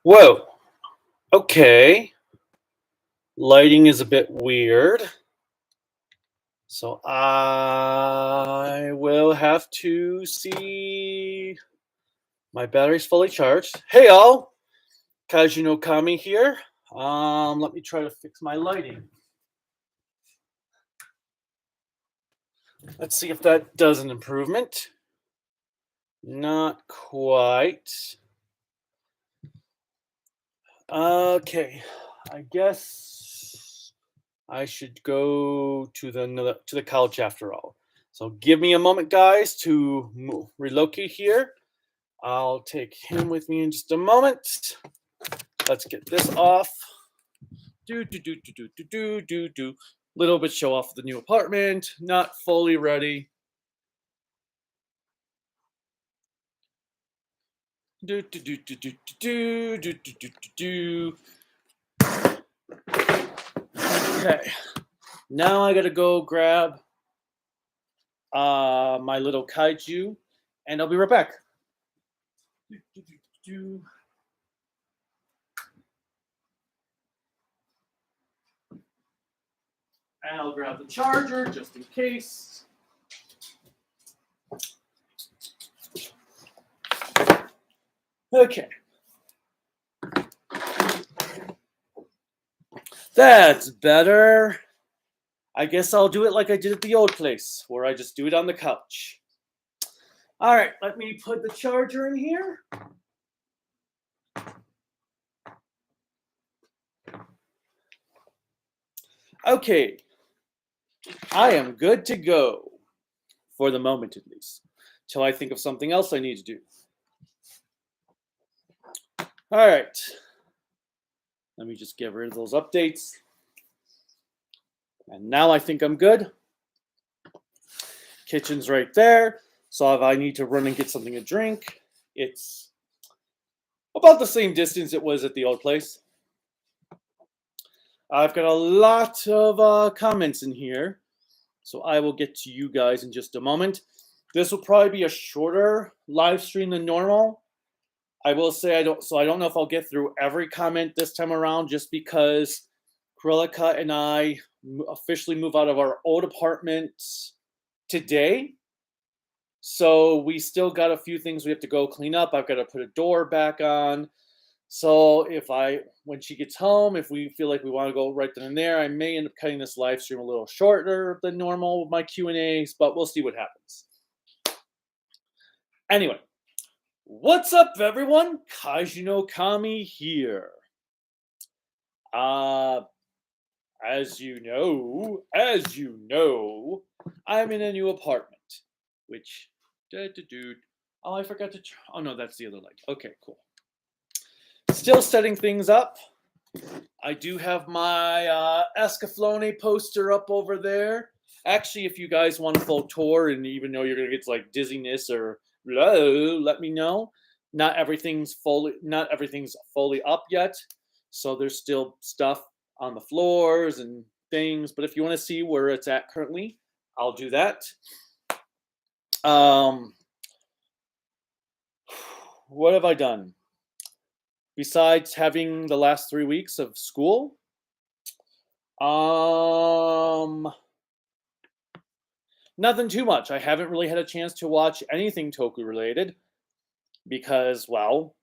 Whoa. Okay. Lighting is a bit weird. So I will have to see. My battery's fully charged. Hey all, Kaiju no Kami here. Let me try to fix my lighting. Let's see if that does an improvement. Not quite. Okay, I guess I should go to the couch after all. So give me a moment, guys, to relocate here. I'll take him with me in just a moment. Let's get this off. Do. Little bit show off the new apartment. Not fully ready. Do. Okay. Now I gotta go grab my little kaiju, and I'll be right back. And I'll grab the charger just in case. Okay. That's better. I guess I'll do it like I did at the old place, where I just do it on the couch. All right, let me put the charger in here. Okay, I am good to go, for the moment at least, till I think of something else I need to do. All right, let me just get rid of those updates. And now I think I'm good. Kitchen's right there. So if I need to run and get something to drink, it's about the same distance it was at the old place. I've got a lot of comments in here, so I will get to you guys in just a moment. This will probably be a shorter live stream than normal. I will say I don't know if I'll get through every comment this time around, just because Krillika and I officially move out of our old apartment today. So we still got a few things we have to go clean up. I've got to put a door back on. So when she gets home, if we feel like we want to go right then and there, I may end up cutting this live stream a little shorter than normal with my Q&As, but we'll see what happens. Anyway, what's up, everyone? Kaiju no Kami here. As you know, I'm in a new apartment, which, oh, I forgot to, oh no, that's the other light. Okay, cool. Still setting things up. I do have my Escaflowne poster up over there. Actually, if you guys want a full tour, and even though you're gonna get like dizziness or let me know. Not everything's fully up yet, so there's still stuff on the floors and things. But if you want to see where it's at currently, I'll do that. What have I done? Besides having the last 3 weeks of school, nothing too much. I haven't really had a chance to watch anything Toku related because, well,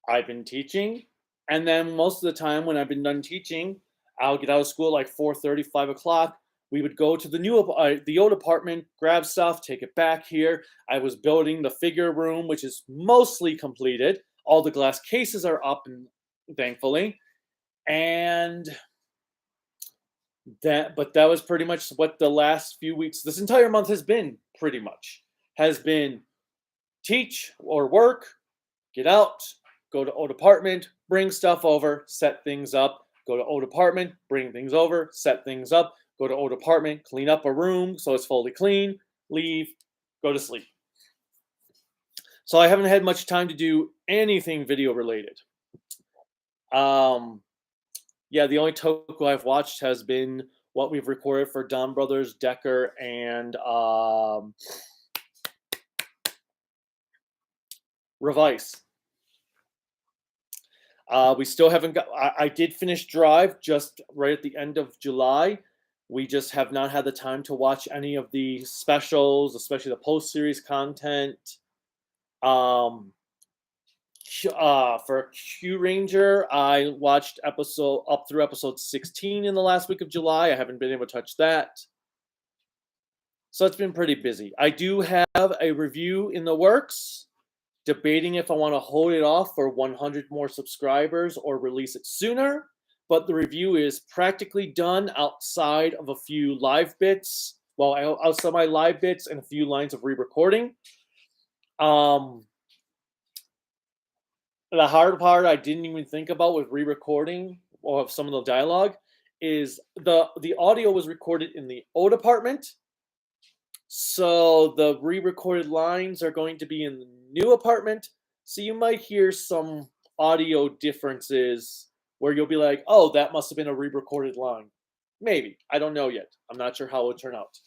I've been teaching, and then most of the time when I've been done teaching, I'll get out of school at like 4:30, 5 o'clock. We would go to the old apartment, grab stuff, take it back here. I was building the figure room, which is mostly completed. All the glass cases are up, and thankfully, and that was pretty much what the last few weeks, this entire month has been pretty much. Has been teach or work, get out, go to old apartment, bring stuff over, set things up, go to old apartment, bring things over, set things up, go to old apartment, clean up a room so it's fully clean, leave, go to sleep. So I haven't had much time to do anything video related. Yeah, the only Toku I've watched has been what we've recorded for Don Brothers, Decker, and Revice. We still haven't got. I did finish Drive just right at the end of July. We just have not had the time to watch any of the specials, especially the post-series content. For Q Ranger, I watched episode up through episode 16 in the last week of July. I haven't been able to touch that. So it's been pretty busy. I do have a review in the works, debating if I want to hold it off for 100 more subscribers or release it sooner. But the review is practically done outside of a few live bits. Well, outside my live bits and a few lines of re-recording. The hard part I didn't even think about with re-recording or some of the dialogue is the audio was recorded in the old apartment. So the re-recorded lines are going to be in the new apartment. So you might hear some audio differences where you'll be like, oh, that must have been a re-recorded line. Maybe. I don't know yet. I'm not sure how it would turn out.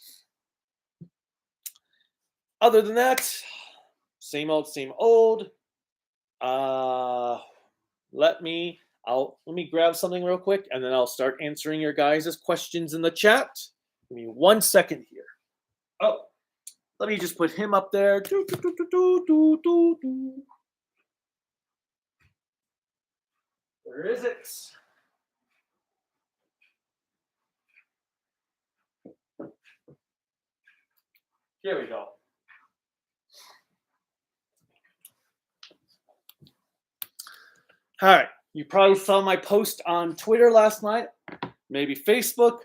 Other than that, same old, same old. Let me grab something real quick and then I'll start answering your guys' questions in the chat. Give me 1 second here. Oh, let me just put him up there. Where is it? Here we go. All right, you probably saw my post on Twitter last night, maybe Facebook,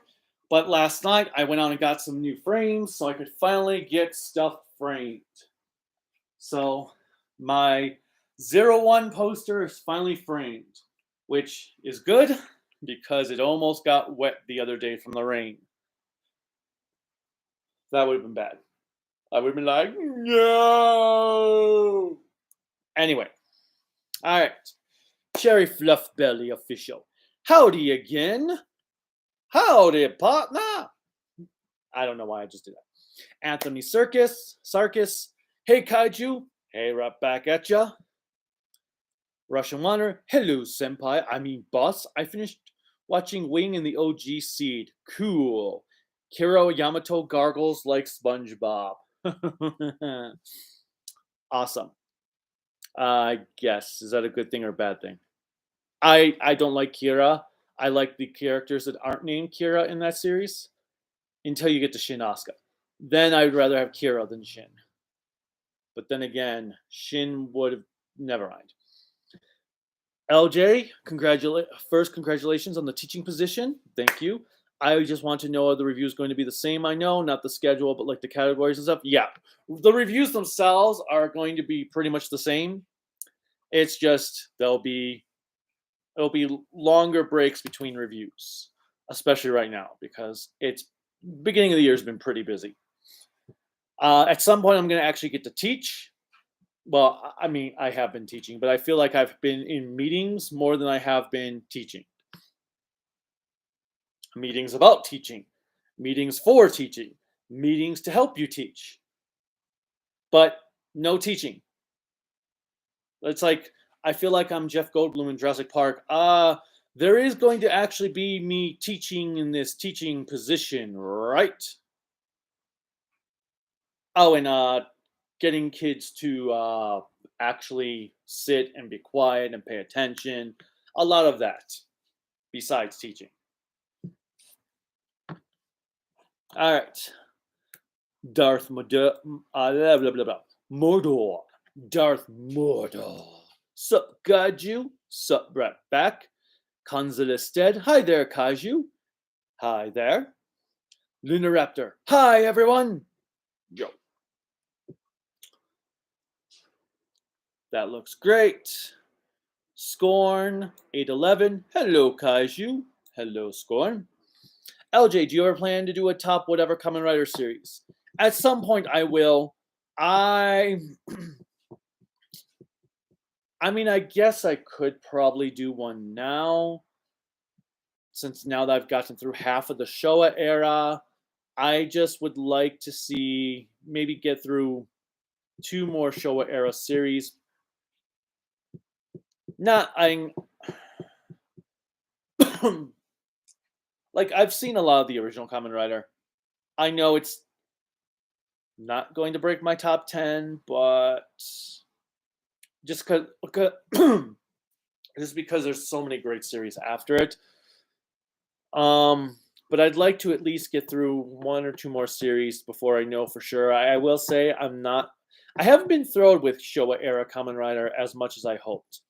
but last night I went out and got some new frames so I could finally get stuff framed. So my 01 poster is finally framed, which is good because it almost got wet the other day from the rain. That would have been bad. I would have been like, no. Anyway, all right. Cherry Fluff Belly official. Howdy again. Howdy, partner. I don't know why I just did that. Anthony Sarkis. Hey, Kaiju. Hey, right back at ya. Russian Wanderer. Hello, senpai. I mean, boss. I finished watching Wing in the OG seed. Cool. Kiro Yamato gargles like SpongeBob. Awesome. I guess. Is that a good thing or a bad thing? I don't like Kira. I like the characters that aren't named Kira in that series until you get to Shin Asuka. Then I'd rather have Kira than Shin. But then again, Shin would have... Never mind. LJ, congratulations on the teaching position. Thank you. I just want to know, are the reviews going to be the same? I know, not the schedule, but like the categories and stuff. Yeah, the reviews themselves are going to be pretty much the same. It's just there'll be longer breaks between reviews, especially right now because it's beginning of the year has been pretty busy. At some point, I'm going to actually get to teach. Well, I mean, I have been teaching, but I feel like I've been in meetings more than I have been teaching. Meetings about teaching, meetings for teaching, meetings to help you teach, but no teaching. It's like, I feel like I'm Jeff Goldblum in Jurassic Park. There is going to actually be me teaching in this teaching position, right? Oh, and getting kids to actually sit and be quiet and pay attention. A lot of that, besides teaching. All right. Darth Mordor. Mordor. Darth Mordor. Sup, Kaiju? Sup, right back. Conzolisted. Hi there, Kaiju. Hi there. Lunaraptor. Hi, everyone. Yo. That looks great. Scorn. 811. Hello, Kaiju. Hello, Scorn. LJ, do you ever plan to do a top whatever Kamen Rider series? At some point, I will. I mean, I guess I could probably do one now. Since now that I've gotten through half of the Showa era, I just would like to see, maybe get through 2 more Showa era series. like I've seen a lot of the original Kamen Rider. I know it's not going to break my top 10, but just because just because there's so many great series after it. But I'd like to at least get through one or two more series before I know for sure. I will say I haven't been thrilled with Showa era Kamen Rider as much as I hoped.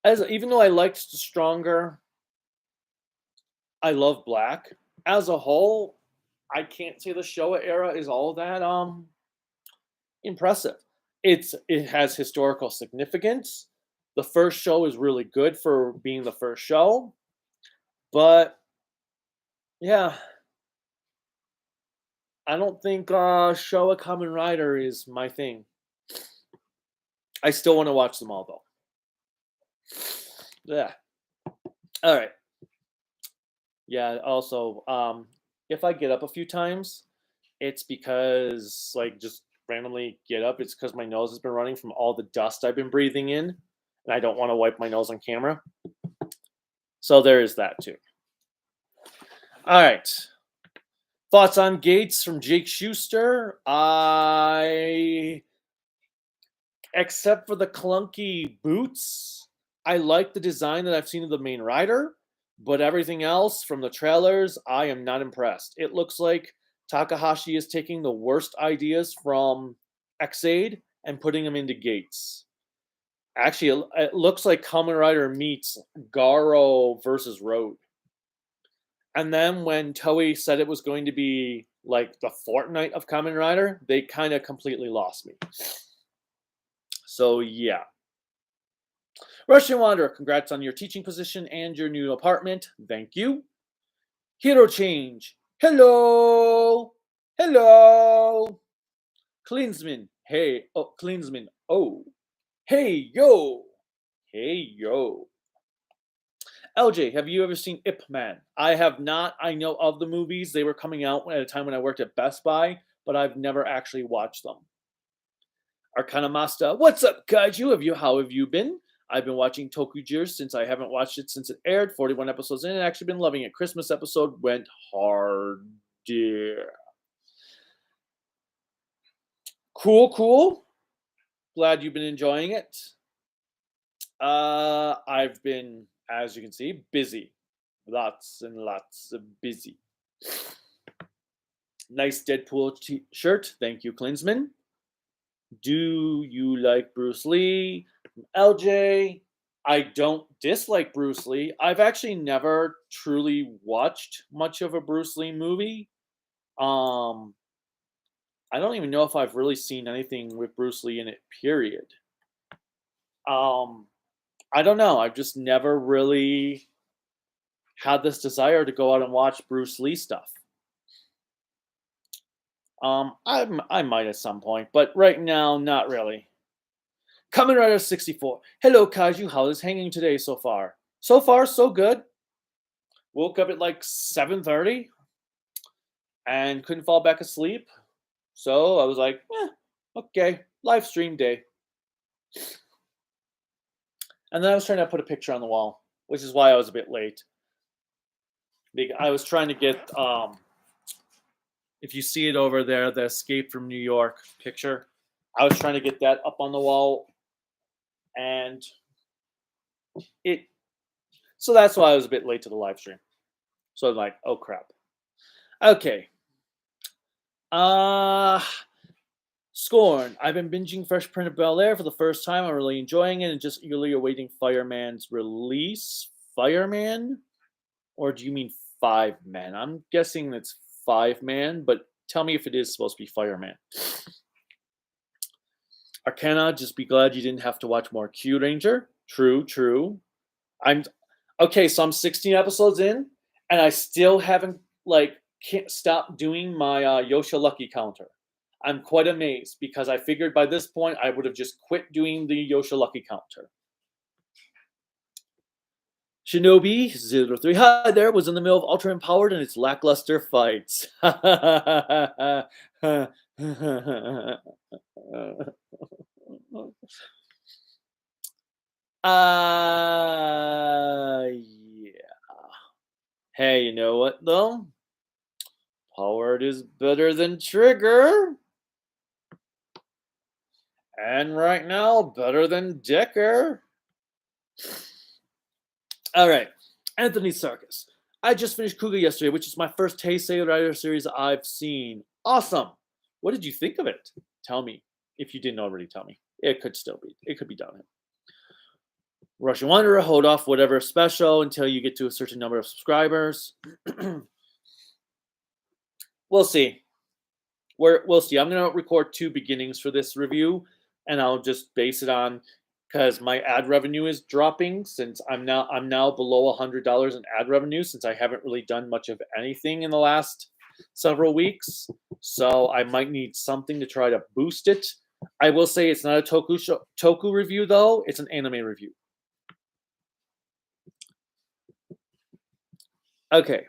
Even though I liked Stronger, I love Black. As a whole, I can't say the Showa era is all that impressive. It has historical significance. The first show is really good for being the first show, but yeah, I don't think Showa Kamen Rider is my thing. I still want to watch them all though. Yeah. All right. Yeah. Also, if I get up a few times, it's because like just randomly get up. It's because my nose has been running from all the dust I've been breathing in, and I don't want to wipe my nose on camera. So there is that too. All right. Thoughts on Gates from Jake Schuster? Except for the clunky boots, I like the design that I've seen of the main rider, but everything else from the trailers, I am not impressed. It looks like Takahashi is taking the worst ideas from X-Aid and putting them into Gates. Actually, it looks like Kamen Rider meets Garo versus Road. And then when Toei said it was going to be like the Fortnite of Kamen Rider, they kind of completely lost me. So yeah. Russian Wanderer, congrats on your teaching position and your new apartment. Thank you. Hero Change. Hello. Hello. Klinsman. Hey. Oh, Klinsman. Oh. Hey, yo. Hey, yo. LJ, have you ever seen Ip Man? I have not. I know of the movies. They were coming out at a time when I worked at Best Buy, but I've never actually watched them. Arcana Master, what's up, Kaiju? How have you been? I've been watching Toku since I haven't watched it since it aired. 41 episodes in, and actually been loving it. Christmas episode went hard, dear. Cool. Glad you've been enjoying it. I've been, as you can see, busy. Lots and lots of busy. Nice Deadpool shirt. Thank you, Klinsman. Do you like Bruce Lee? LJ, I don't dislike Bruce Lee. I've actually never truly watched much of a Bruce Lee movie. I don't even know if I've really seen anything with Bruce Lee in it, period. I don't know. I've just never really had this desire to go out and watch Bruce Lee stuff. I might at some point, but right now, not really. Kamen Rider 64. Hello, Kaiju. How is hanging today so far? So far, so good. Woke up at like 7:30 and couldn't fall back asleep. So I was like, okay, live stream day. And then I was trying to put a picture on the wall, which is why I was a bit late. I was trying to get, if you see it over there, the Escape from New York picture. I was trying to get that up on the wall, and so that's why I was a bit late to the live stream. So I'm like, oh crap. Okay. Scorn. I've been binging Fresh Prince of Bel-Air for the first time. I'm really enjoying it and just eagerly awaiting Fireman's release. Fireman? Or do you mean 5-Man? I'm guessing it's 5-Man, but tell me if it is supposed to be Fireman. Arcana, just be glad you didn't have to watch more Q Ranger. True. Okay, so I'm 16 episodes in, and I still haven't can't stop doing my Yosha Lucky counter. I'm quite amazed because I figured by this point I would have just quit doing the Yosha Lucky counter. Shinobi 03. Hi there, was in the middle of Ultra Empowered and its lackluster fights. Yeah. Hey, you know what though? Powered is better than Trigger. And right now, better than Decker. All right, Anthony Sarkis. I just finished Kuga yesterday, which is my first Heisei Rider series I've seen. Awesome. What did you think of it? Tell me. If you didn't already tell me. It could still be. It could be downhill. Russian Wanderer, hold off whatever special until you get to a certain number of subscribers. We'll see. We'll see. I'm gonna record 2 beginnings for this review, and I'll just base it on because my ad revenue is dropping since I'm now below $100 in ad revenue since I haven't really done much of anything in the last several weeks. So I might need something to try to boost it. I will say it's not a Toku review though; it's an anime review. Okay,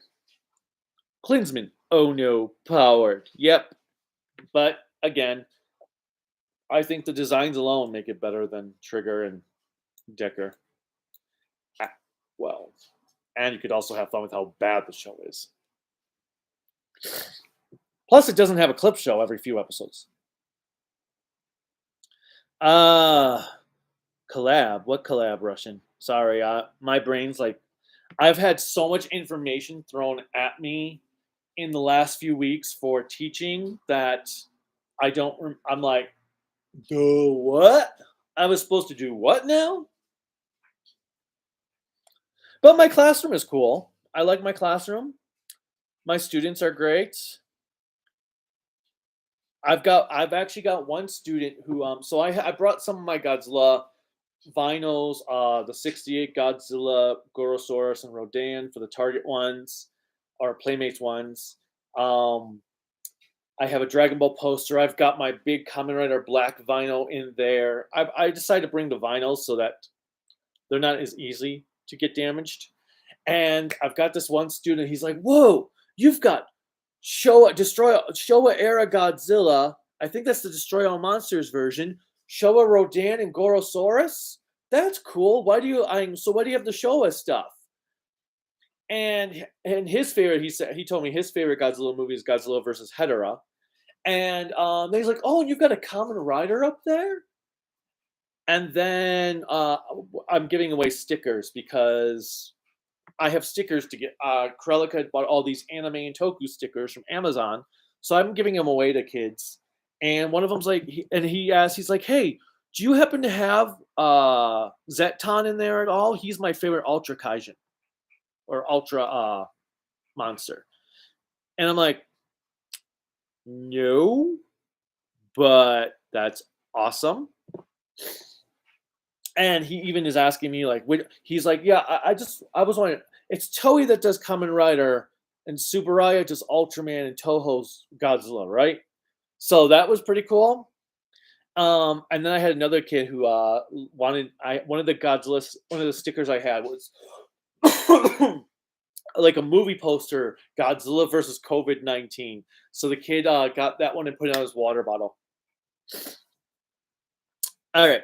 Klinsman. Oh no, powered. Yep, but again, I think the designs alone make it better than Trigger and Decker. Well, and you could also have fun with how bad the show is. Plus, it doesn't have a clip show every few episodes. Collab. What collab, Russian? Sorry, my brain's like, I've had so much information thrown at me in the last few weeks for teaching that I'm like, do what? I was supposed to do what now? But my classroom is cool. I like my classroom. My students are great. I've actually got one student who so I brought some of my Godzilla vinyls, the 68 Godzilla, Gorosaurus, and Rodan for the Target ones, or Playmates ones. I have a Dragon Ball poster. I've got my big Kamen Rider black vinyl in there. I decided to bring the vinyls so that they're not as easy to get damaged. And I've got this one student. He's like, "Whoa, you've got Showa era Godzilla. I think that's the Destroy All Monsters version. Showa Rodan and Gorosaurus. That's cool. Why do you have the Showa stuff?" And his favorite, he told me his favorite Godzilla movie is Godzilla versus Hedorah. And he's like, "Oh, you've got a Kamen Rider up there?" And then I'm giving away stickers because I have stickers to get. Krelika bought all these anime and Toku stickers from Amazon, so I'm giving them away to kids. And one of them's like, he's like, "Hey, do you happen to have Zeton in there at all? He's my favorite Ultra Kaijin or Ultra monster." And I'm like, "No, but that's awesome." And he even is asking me like, he's like, "Yeah, I was wondering, it's Toei that does Kamen Rider and Tsuburaya does Ultraman and Toho's Godzilla, right?" So that was pretty cool. And then I had another kid who one of the stickers I had was like a movie poster, Godzilla versus COVID-19. So the kid got that one and put it on his water bottle. All right.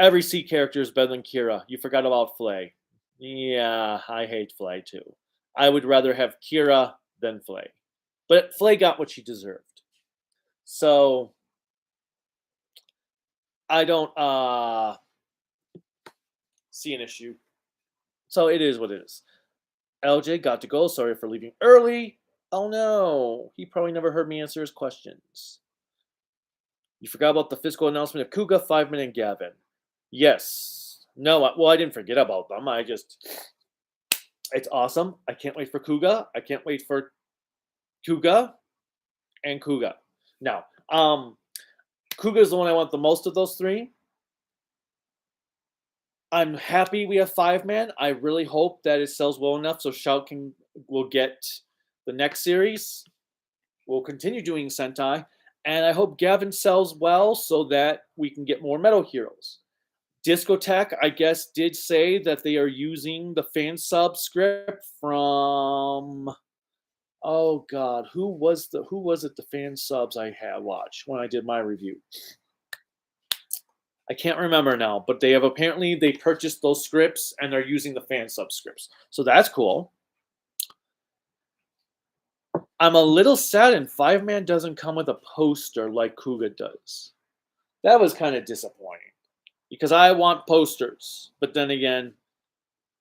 Every C character is better than Kira. You forgot about Flay. Yeah, I hate Flay too. I would rather have Kira than Flay. But Flay got what she deserved. So I don't see an issue. So it is what it is. LJ got to go. Sorry for leaving early. Oh no, he probably never heard me answer his questions. You forgot about the physical announcement of Kuga, 5-minute, and Gavin. Yes. No, well, I didn't forget about them. It's awesome. I can't wait for Kuga. I can't wait for Kuga and Kuga. Now, Kuga is the one I want the most of those 3. I'm happy we have 5-man. I really hope that it sells well enough so Shout will get the next series. We'll continue doing Sentai. And I hope Gavin sells well so that we can get more Metal Heroes. Discotheque, I guess, did say that they are using the fan sub script from, oh god, who was it the fan subs I had watched when I did my review? I can't remember now, but they purchased those scripts and they're using the fan subscripts. So that's cool. I'm a little saddened 5-Man doesn't come with a poster like Kuga does. That was kind of disappointing because I want posters, but then again,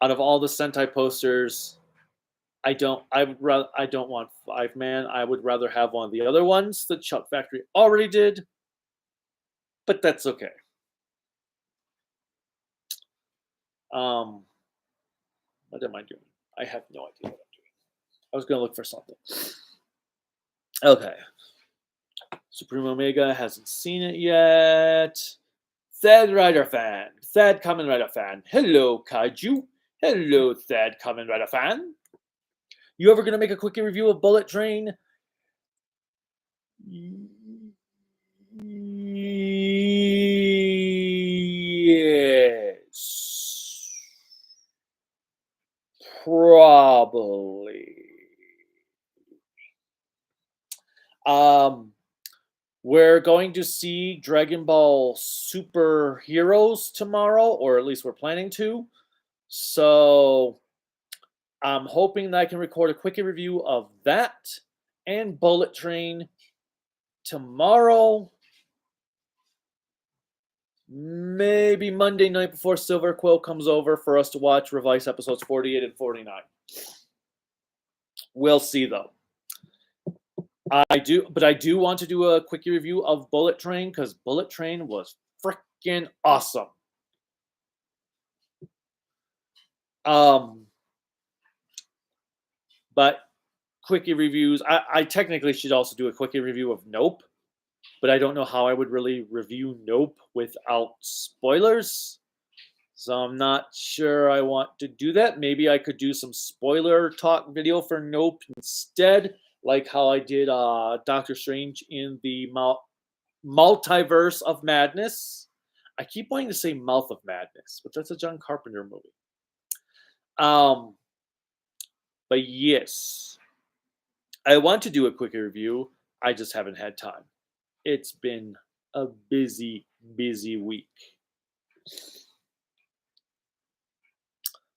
out of all the Sentai posters, I don't want 5-Man. I would rather have one of the other ones that Chuck Factory already did, but that's okay. What am I doing? I have no idea what I'm doing. I was gonna look for something. Okay. Supreme Omega hasn't seen it yet. Thad Rider fan. Thad Kamen Rider fan. Hello, Kaiju. Hello, Thad Kamen Rider fan. You ever gonna make a quick review of Bullet Train? Yes. Probably. We're going to see Dragon Ball Super Heroes tomorrow, or at least we're planning to. So I'm hoping that I can record a quick review of that and Bullet Train tomorrow. Maybe Monday night before Silver Quill comes over for us to watch Revice episodes 48 and 49. We'll see though. I do want to do a quick review of Bullet Train because Bullet Train was freaking awesome. But quickie reviews. I technically should also do a quickie review of Nope, but I don't know how I would really review Nope without spoilers. So I'm not sure I want to do that. Maybe I could do some spoiler talk video for Nope instead, like how I did Doctor Strange in the Multiverse of Madness. I keep wanting to say Mouth of Madness, but that's a John Carpenter movie. But yes, I want to do a quick review. I just haven't had time. It's been a busy, busy week.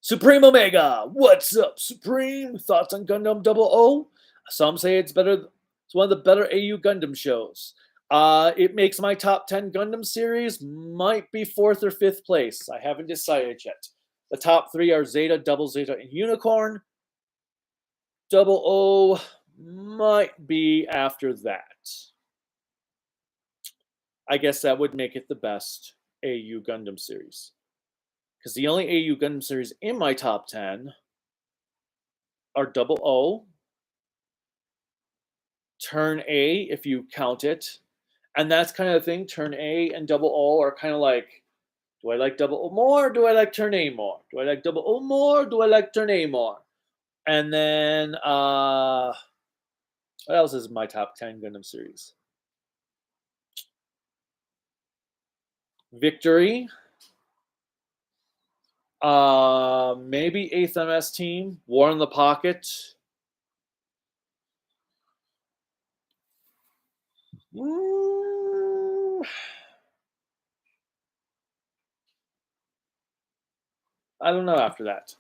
Supreme Omega, what's up, Supreme? Thoughts on Gundam 00? Some say it's better. It's one of the better AU Gundam shows. It makes my top 10 Gundam series. Might be 4th or 5th place. I haven't decided yet. The top 3 are Zeta, Double Zeta, and Unicorn. 00 might be after that. I guess that would make it the best AU Gundam series. Because the only AU Gundam series in my top 10 are 00, Turn A, if you count it. And that's kind of the thing. Turn A and 00 are kind of like, do I like 00 more? Or do I like Turn A more? Do I like 00 more? Or do I like Turn A more? And then, what else is my top 10 Gundam series? Victory. Maybe 8th MS Team. War in the Pocket. I don't know after that.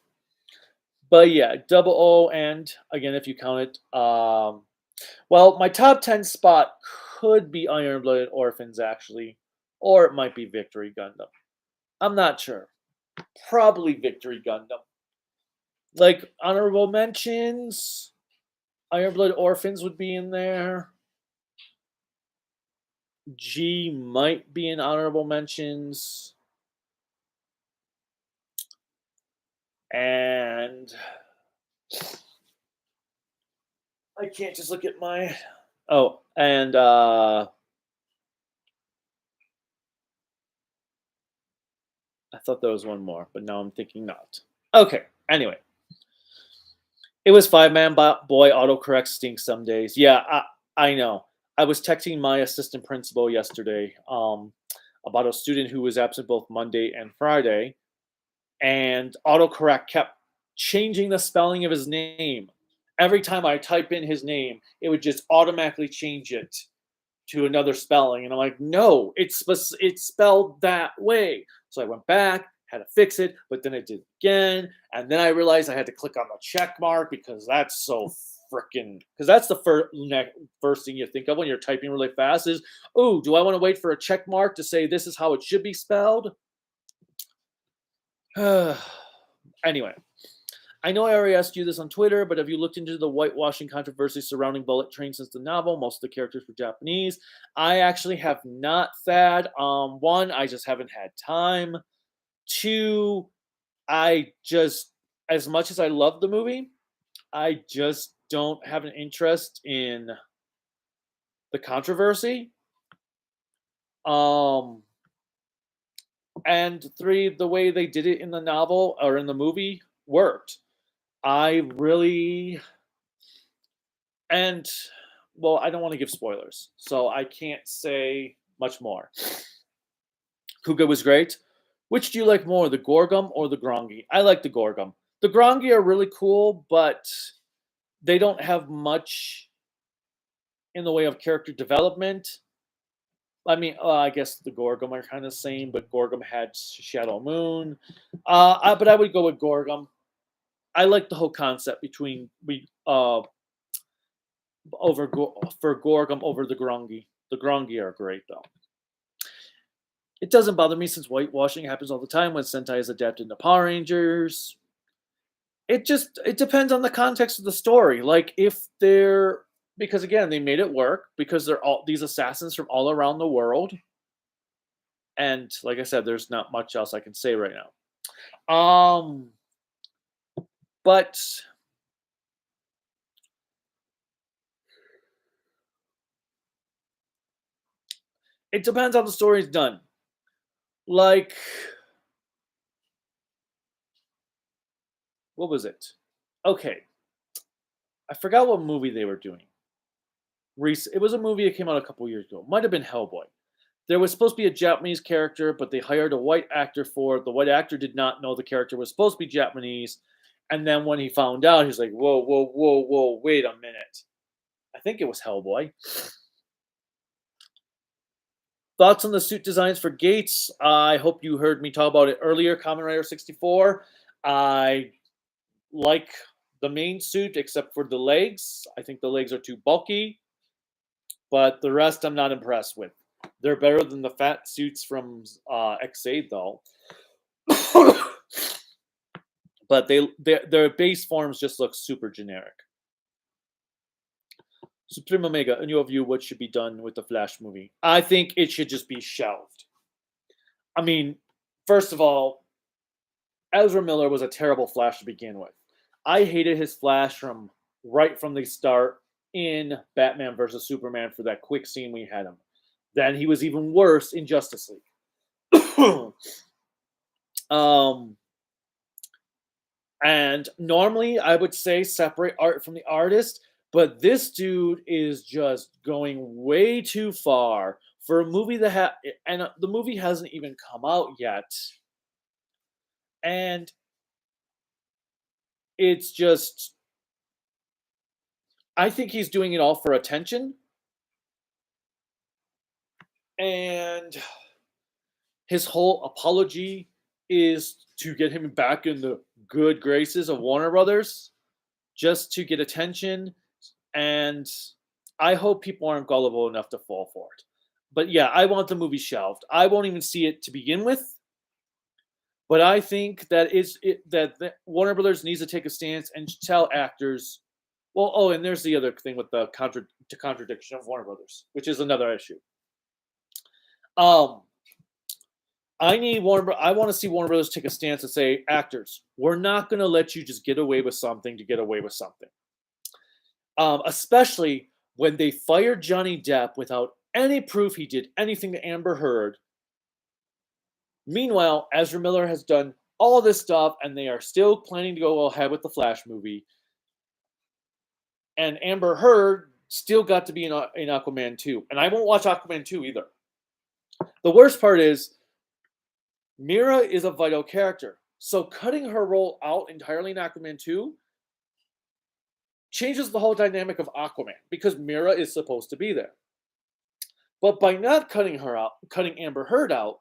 But yeah, 00 and, again, if you count it, well, my top 10 spot could be Iron Blooded Orphans, actually. Or it might be Victory Gundam. I'm not sure. Probably Victory Gundam. Like, honorable mentions, Iron Blooded Orphans would be in there. G might be in honorable mentions. And I can't just look at my... Oh, and I thought there was one more, but now I'm thinking not. Okay, anyway. It was 5-Man boy, autocorrect stinks some days. Yeah, I know. I was texting my assistant principal yesterday about a student who was absent both Monday and Friday, and autocorrect kept changing the spelling of his name. Every time I type in his name, it would just automatically change it to another spelling. And I'm like, no, it's spelled that way. So I went back, had to fix it, but then I did it again. And then I realized I had to click on the check mark because that's so freaking, because that's the first thing you think of when you're typing really fast is, oh, do I want to wait for a check mark to say this is how it should be spelled? Anyway, I know I already asked you this on Twitter, but have you looked into the whitewashing controversy surrounding Bullet Train since the novel? Most of the characters were Japanese. I actually have not, Thad. One, I just haven't had time. Two, I just, as much as I love the movie, I just don't have an interest in the controversy. And three, the way they did it in the novel or in the movie worked. I really, and well, I don't want to give spoilers, so I can't say much more. Kuga was great. Which do you like more, the Gorgum or the Grongi? I like the Gorgum. The Grongi are really cool, but they don't have much in the way of character development. I mean, I guess the Gorgum are kind of the same, but Gorgum had Shadow Moon. But I would go with Gorgum. I like the whole concept between for Gorgum over the Grongi. The Grongi are great though. It doesn't bother me since whitewashing happens all the time when Sentai is adapted into Power Rangers. It depends on the context of the story. Like if they're, because again they made it work because they're all these assassins from all around the world, and like I said, there's not much else I can say right now. But it depends how the story is done. Like, what was it? Okay, I forgot what movie they were doing. It was a movie that came out a couple years ago. Might have been Hellboy. There was supposed to be a Japanese character, but they hired a white actor for it. The white actor did not know the character was supposed to be Japanese. And then when he found out, he's like, whoa, whoa, whoa, whoa, wait a minute. I think it was Hellboy. Thoughts on the suit designs for Gates? I hope you heard me talk about it earlier, Kamen Rider 64. I like the main suit except for the legs. I think the legs are too bulky. But the rest I'm not impressed with. They're better than the fat suits from X8 though. But their base forms just look super generic. Supreme Omega, in your view, what should be done with the Flash movie? I think it should just be shelved. I mean, first of all, Ezra Miller was a terrible Flash to begin with. I hated his Flash right from the start in Batman vs. Superman for that quick scene we had him. Then he was even worse in Justice League. And normally I would say separate art from the artist, but this dude is just going way too far for a movie that and the movie hasn't even come out yet. And it's just, I think he's doing it all for attention. And his whole apology is to get him back in the good graces of Warner Brothers, just to get attention. And I hope people aren't gullible enough to fall for it. But yeah, I want the movie shelved. I won't even see it to begin with. But I think that Warner Brothers needs to take a stance and tell actors. Well, oh, and there's the other thing with the contradiction of Warner Brothers, which is another issue. I want to see Warner Brothers take a stance and say, actors, we're not going to let you just get away with something to get away with something. Especially when they fired Johnny Depp without any proof he did anything to Amber Heard. Meanwhile, Ezra Miller has done all this stuff, and they are still planning to go ahead with the Flash movie. And Amber Heard still got to be in Aquaman 2. And I won't watch Aquaman 2 either. The worst part is, Mira is a vital character. So cutting her role out entirely in Aquaman 2 changes the whole dynamic of Aquaman, because Mira is supposed to be there. But by not cutting Amber Heard out,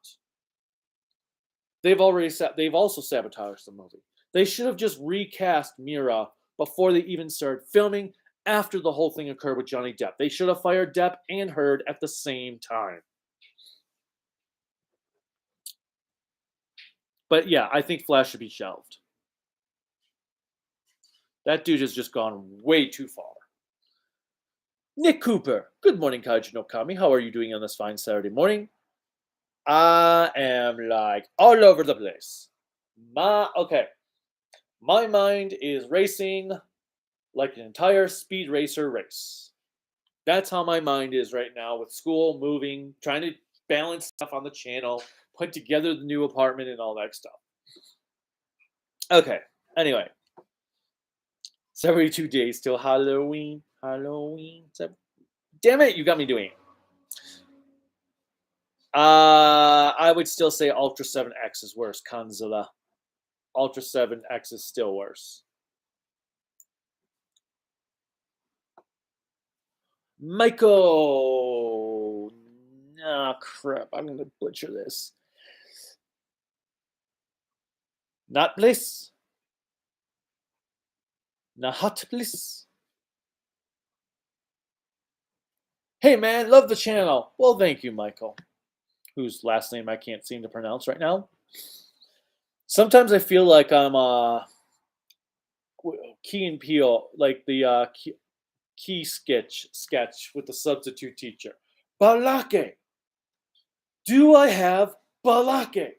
they've also sabotaged the movie. They should have just recast Mira before they even started filming. After the whole thing occurred with Johnny Depp, they should have fired Depp and Heard at the same time. But yeah, I think Flash should be shelved. That dude has just gone way too far. Nick Cooper, good morning, Kaiju no Kami. How are you doing on this fine Saturday morning? I am like all over the place. My mind is racing like an entire speed racer race. That's how my mind is right now with school, moving, trying to balance stuff on the channel, put together the new apartment and all that stuff. Okay, anyway. 72 days till Halloween. Damn it, you got me doing it. I would still say Ultra 7X is worse, Godzilla. Ultra 7X is still worse. Michael. Ah, crap. I'm going to butcher this. Not Bliss. Nahat Bliss. Hey, man, love the channel. Well, thank you, Michael. Whose last name I can't seem to pronounce right now. Sometimes I feel like I'm Key and Peele, like the Key sketch with the substitute teacher. Balake. Do I have Balake?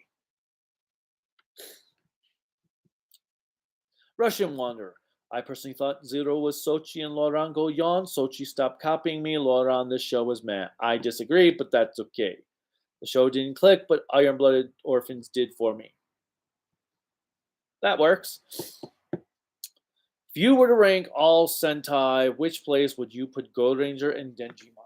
Russian Wanderer. I personally thought Zero was Sochi and Laurent go yawn. Sochi stopped copying me. Laurent, this show was meh. I disagree, but that's okay. The show didn't click, but Iron Blooded Orphans did for me. That works. If you were to rank all Sentai, which place would you put Gold Ranger and Dengimon?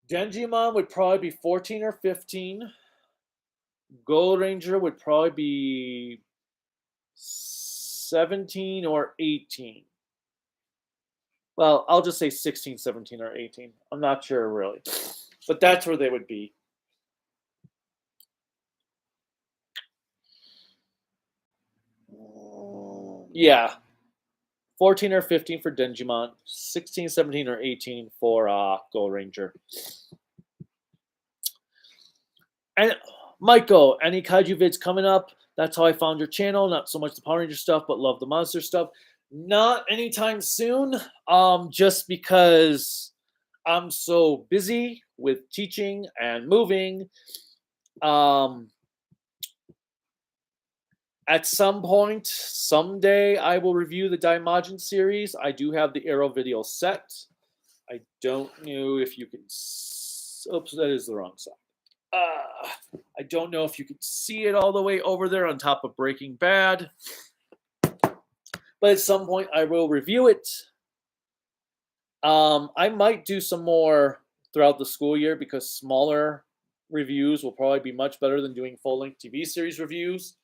Dengimon would probably be 14 or 15. Gold Ranger would probably be 17 or 18. Well, I'll just say 16, 17, or 18. I'm not sure, really. But that's where they would be. Yeah. 14 or 15 for Dengimon. 16, 17, or 18 for Gold Ranger. And Michael, any kaiju vids coming up? That's how I found your channel. Not so much the Power Ranger stuff, but love the monster stuff. Not anytime soon, just because I'm so busy with teaching and moving. At some point, someday, I will review the Daimajin series. I do have the Arrow video set. I don't know if you can... Oops, that is the wrong side. I don't know if you can see it all the way over there on top of Breaking Bad. But at some point, I will review it. I might do some more throughout the school year because smaller reviews will probably be much better than doing full-length TV series reviews.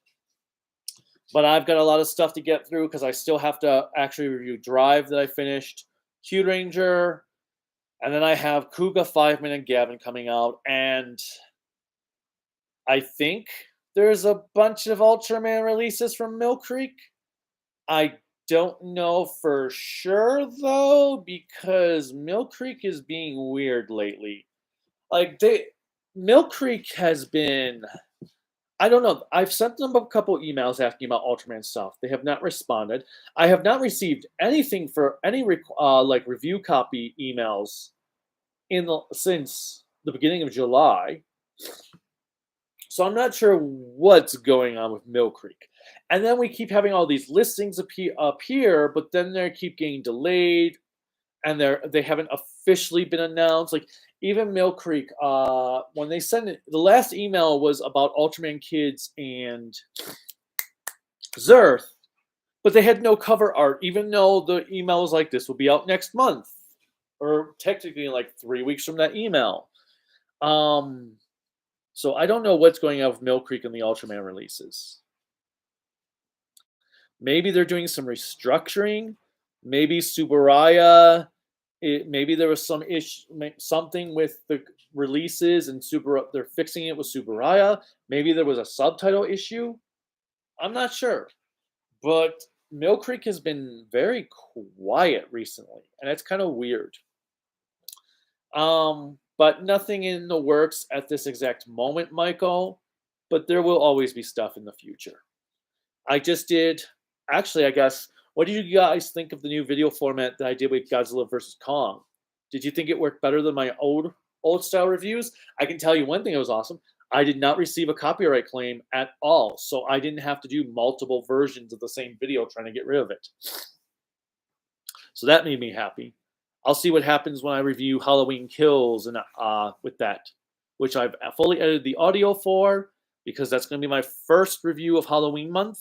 But I've got a lot of stuff to get through because I still have to actually review Drive that I finished, Q Ranger, and then I have Kuga, 5-Man, and Gavin coming out. And I think there's a bunch of Ultraman releases from Mill Creek. I don't know for sure, though, because Mill Creek is being weird lately. Mill Creek has been... I don't know. I've sent them a couple emails asking about Ultraman stuff. They have not responded. I have not received anything for any review copy emails since the beginning of July. So I'm not sure what's going on with Mill Creek. And then we keep having all these listings appear, but then they keep getting delayed, and they haven't officially been announced. Like even Mill Creek, when they sent it, the last email was about Ultraman Kids and Zerth, but they had no cover art, even though the email was like, this will be out next month, or technically like 3 weeks from that email. So I don't know what's going on with Mill Creek and the Ultraman releases. Maybe they're doing some restructuring. Maybe Subaraya. Maybe there was some something with the releases and they're fixing it with Subaraya. Maybe there was a subtitle issue. I'm not sure. But Mill Creek has been very quiet recently, and it's kind of weird. But nothing in the works at this exact moment, Michael. But there will always be stuff in the future. I just did, actually, I guess, what did you guys think of the new video format that I did with Godzilla vs. Kong? Did you think it worked better than my old style reviews? I can tell you one thing that was awesome. I did not receive a copyright claim at all, so I didn't have to do multiple versions of the same video trying to get rid of it. So that made me happy. I'll see what happens when I review Halloween Kills and with that, which I've fully edited the audio for, because that's going to be my first review of Halloween month.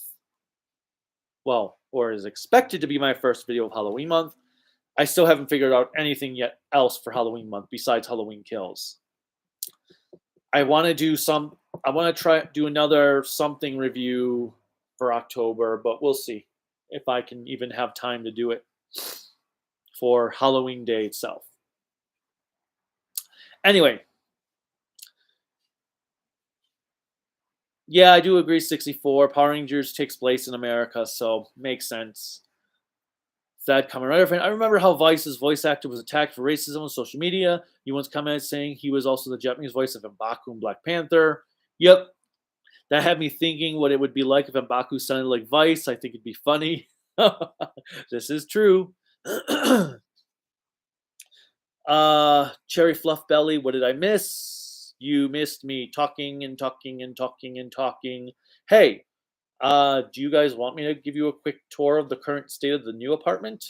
Well, or is expected to be my first video of Halloween month. I still haven't figured out anything yet else for Halloween month besides Halloween Kills. I want to try do another something review for October, but we'll see if I can even have time to do it for Halloween Day itself. Anyway, yeah, I do agree. 64 Power Rangers takes place in America, so makes sense. Thad Kamen Rider fan. I remember how Vice's voice actor was attacked for racism on social media. He once commented saying he was also the Japanese voice of M'Baku in Black Panther. Yep. That had me thinking what it would be like if M'Baku sounded like Vice. I think it'd be funny. This is true. Cherry Fluff Belly, what did I miss? You missed me talking and talking and talking and talking. Hey, do you guys want me to give you a quick tour of the current state of the new apartment?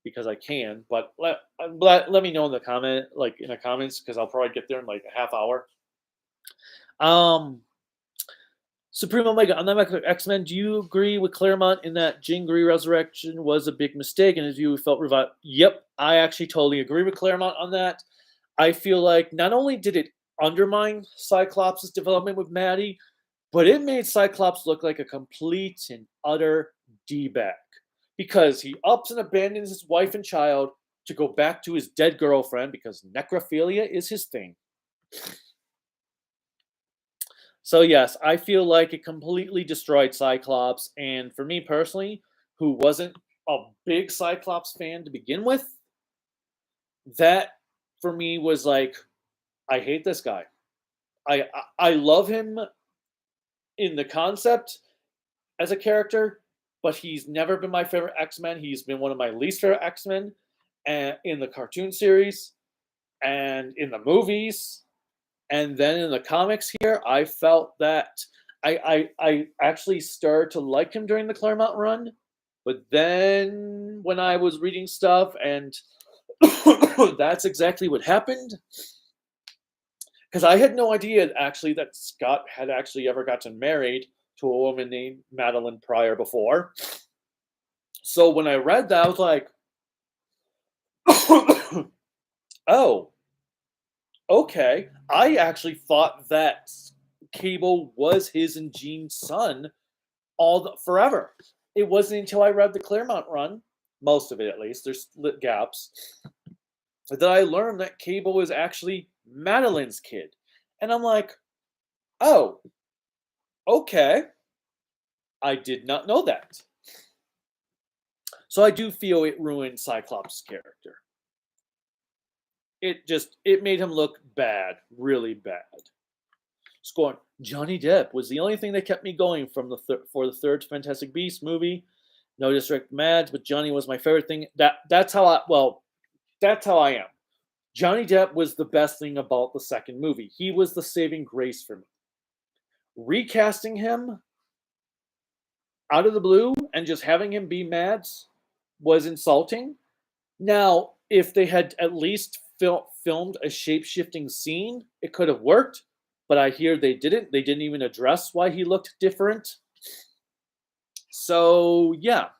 Because I can, but let me know in the comments, because I'll probably get there in like a half hour. Supreme Omega, on that X-Men, do you agree with Claremont in that Jean Grey resurrection was a big mistake and as you felt revived? Yep, I actually totally agree with Claremont on that. I feel like not only did it undermine Cyclops' development with Maddie, but it made Cyclops look like a complete and utter D-bag. Because he ups and abandons his wife and child to go back to his dead girlfriend because necrophilia is his thing. So yes, I feel like it completely destroyed Cyclops, and for me personally, who wasn't a big Cyclops fan to begin with, that for me was like, I hate this guy. I love him in the concept as a character, but he's never been my favorite X-Men. He's been one of my least favorite X-Men in the cartoon series and in the movies. And then in the comics here, I felt that I actually started to like him during the Claremont run. But then when I was reading stuff, and that's exactly what happened. Because I had no idea, actually, that Scott had actually ever gotten married to a woman named Madeline Pryor before. So when I read that, I was like, oh, okay. I actually thought that Cable was his and Jean's son forever. It wasn't until I read the Claremont run, most of it at least, there's gaps, that I learned that Cable was actually Madeline's kid. And I'm like, oh, okay. I did not know that. So I do feel it ruined Cyclops' character. It made him look bad, really bad. Scoring, Johnny Depp was the only thing that kept me going from for the third Fantastic Beasts movie. No disrespect, Mads, but Johnny was my favorite thing. That's how I am. Johnny Depp was the best thing about the second movie. He was the saving grace for me. Recasting him out of the blue and just having him be Mads was insulting. Now, if they had at least filmed a shape-shifting scene, it could have worked, but I hear they didn't. They didn't even address why he looked different. So, yeah.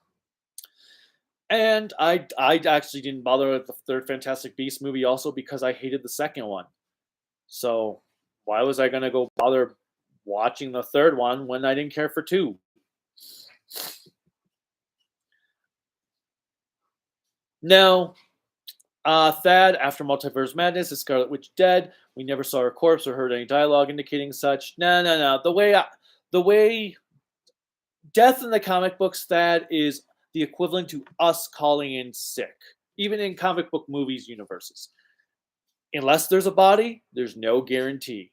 And I actually didn't bother with the third Fantastic Beasts movie also because I hated the second one. So, why was I going to go bother watching the third one when I didn't care for two? No. Thad, after Multiverse Madness, is Scarlet Witch dead? We never saw her corpse or heard any dialogue indicating such. No, no, no. The way death in the comic books, Thad is the equivalent to us calling in sick, even in comic book movies universes. Unless there's a body, there's no guarantee.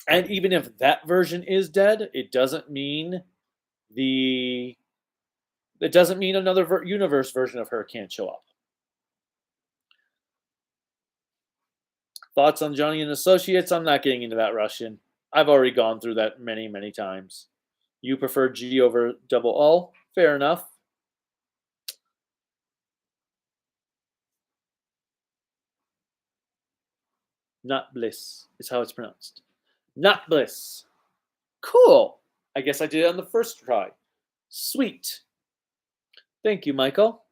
And even if that version is dead, it doesn't mean another universe version of her can't show up. Thoughts on Johnny and Associates? I'm not getting into that Russian. I've already gone through that many, many times. You prefer G over double O? Fair enough. Not Bliss is how it's pronounced. Not Bliss. Cool. I guess I did it on the first try. Sweet. Thank you, Michael.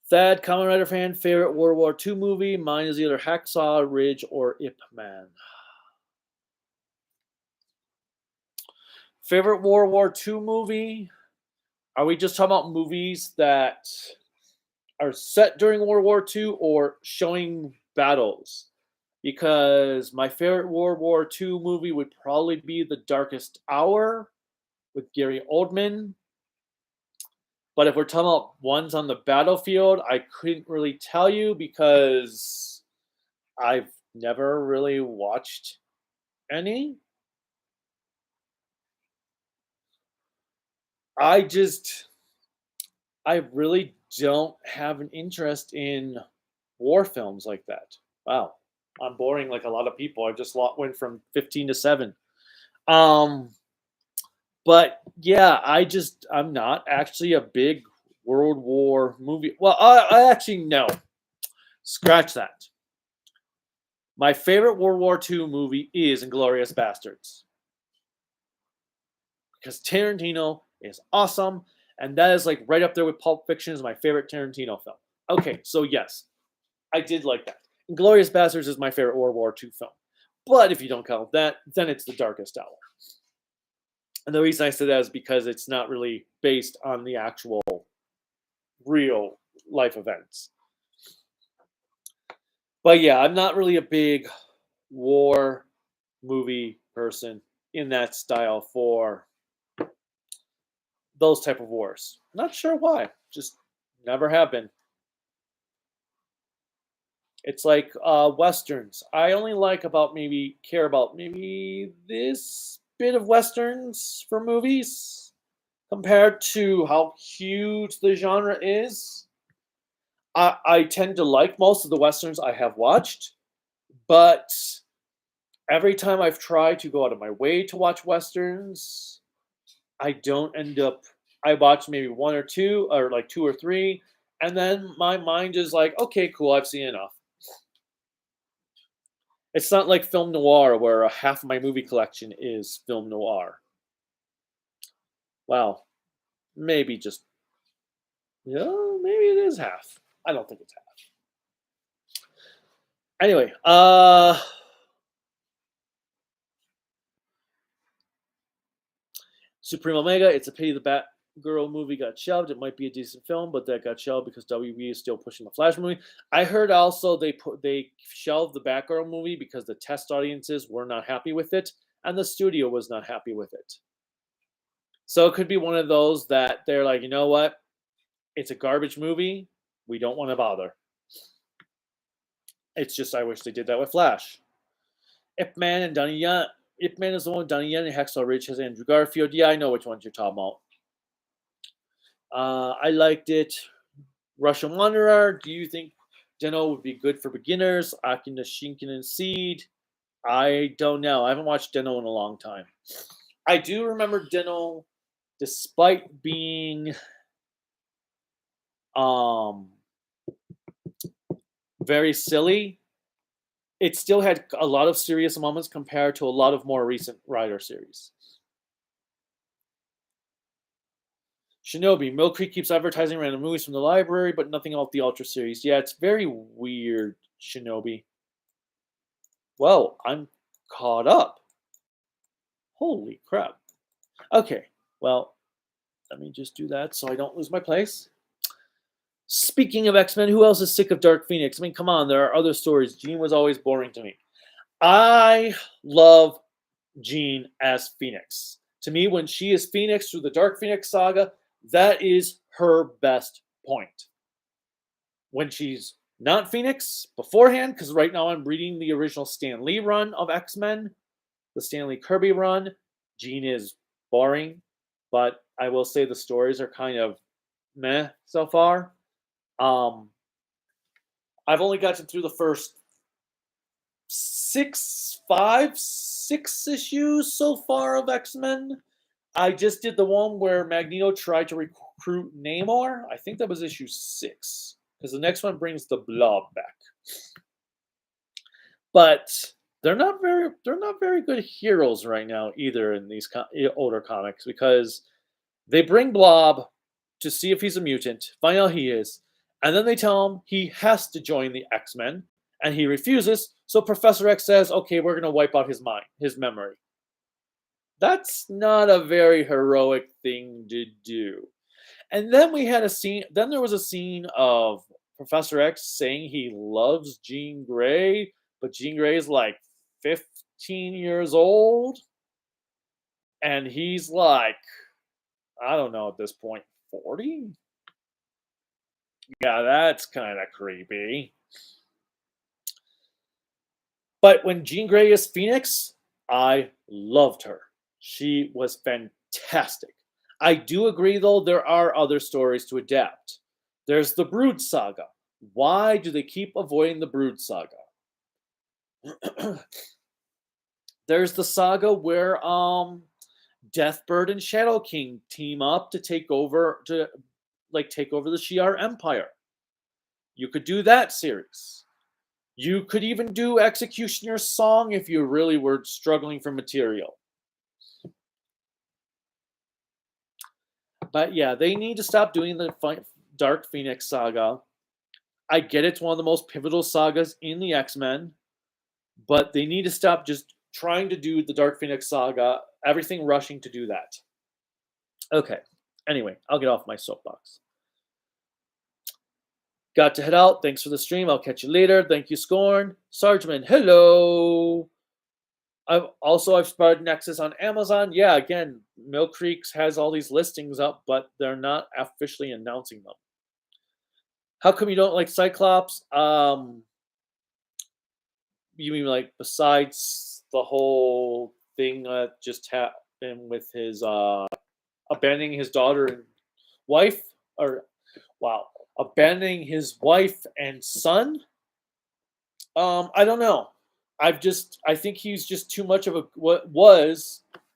Thad, Kamen Rider fan, favorite World War II movie? Mine is either Hacksaw Ridge or Ip Man. Favorite World War II movie? Are we just talking about movies that are set during World War II or showing battles? Because my favorite World War II movie would probably be The Darkest Hour with Gary Oldman. But if we're talking about ones on the battlefield, I couldn't really tell you because I've never really watched any. I really don't have an interest in war films like that. Wow, I'm boring like a lot of people. I just went from 15 to 7. Um, but yeah, I'm not actually a big World War movie. Well, I actually no. Scratch that. My favorite World War II movie is Inglourious Bastards because Tarantino is awesome, and that is like right up there with Pulp Fiction is my favorite Tarantino film. Okay, so yes, I did like that. Inglourious Bastards is my favorite World War II film. But if you don't count that, then it's The Darkest Hour. And the reason I say that is because it's not really based on the actual real life events. But yeah, I'm not really a big war movie person in that style for those type of wars. Not sure why. Just never have been. It's like westerns. I only care about maybe this bit of westerns for movies compared to how huge the genre is. I tend to like most of the westerns I have watched, but every time I've tried to go out of my way to watch westerns, I don't end up. I watch maybe one or two, or like two or three, and then my mind is like, okay, cool, I've seen enough. It's not like film noir where half of my movie collection is film noir. Well, maybe just maybe it is half. I don't think it's half. Anyway, Supreme Omega. It's a pity the Batgirl movie got shelved. It might be a decent film, but that got shelved because WB is still pushing the Flash movie. I heard also they shelved the Batgirl movie because the test audiences were not happy with it, and the studio was not happy with it. So it could be one of those that they're like, you know what? It's a garbage movie. We don't want to bother. It's just I wish they did that with Flash. Ip Man and Donnie Yen. Ip Man is the one with Donnie Yen and Hacksaw Ridge has Andrew Garfield. Yeah, I know which ones you're talking about. I liked it. Russian Wanderer. Do you think Den-O would be good for beginners? Akina Shinken and Seed. I don't know. I haven't watched Den-O in a long time. I do remember Den-O, despite being very silly, it still had a lot of serious moments compared to a lot of more recent Rider series. Shinobi. Mill Creek keeps advertising random movies from the library, but nothing about the Ultra series. Yeah, it's very weird, Shinobi. Well, I'm caught up. Holy crap. Okay, well, Let me just do that so I don't lose my place. Speaking of X-Men, who else is sick of Dark Phoenix? I mean, come on, there are other stories. Jean was always boring to me. I love Jean as Phoenix. To me, when she is Phoenix through the Dark Phoenix saga, that is her best point. When she's not Phoenix beforehand, because right now I'm reading the original Stan Lee run of X-Men, the Stan Lee Kirby run, Jean is boring, but I will say the stories are kind of meh so far. I've only gotten through the first 6 issues so far of X-Men. I just did the one where Magneto tried to recruit Namor. I think that was issue 6, because the next one brings the Blob back. But they're not very good heroes right now either in these older comics, because they bring Blob to see if he's a mutant, find out he is, and then they tell him he has to join the X-Men, and he refuses. So Professor X says, "Okay, we're going to wipe out his mind, his memory." That's not a very heroic thing to do. And then we had a scene. Then there was a scene of Professor X saying he loves Jean Grey, but Jean Grey is like 15 years old, and he's like, I don't know at this point, 40? Yeah, that's kind of creepy. But when Jean Grey is Phoenix, I loved her. She was fantastic. I do agree, though, there are other stories to adapt. There's the Brood Saga. Why do they keep avoiding the Brood Saga? There's the saga where Deathbird and Shadow King team up to take over the Shi'ar Empire. You could do that series. You could even do Executioner's Song if you really were struggling for material. But yeah, they need to stop doing the Dark Phoenix saga. I get it's one of the most pivotal sagas in the X-Men, but they need to stop just trying to do the Dark Phoenix saga, everything rushing to do that. Okay, anyway, I'll get off my soapbox. Got to head out. Thanks for the stream. I'll catch you later. Thank you, Scorn. Sargeman, hello. I've spotted Nexus on Amazon. Yeah, again, Mill Creek has all these listings up, but they're not officially announcing them. How come you don't like Cyclops? You mean like besides the whole thing that just happened with his abandoning his daughter and wife? Abandoning his wife and son? I don't know. I think he's just too much of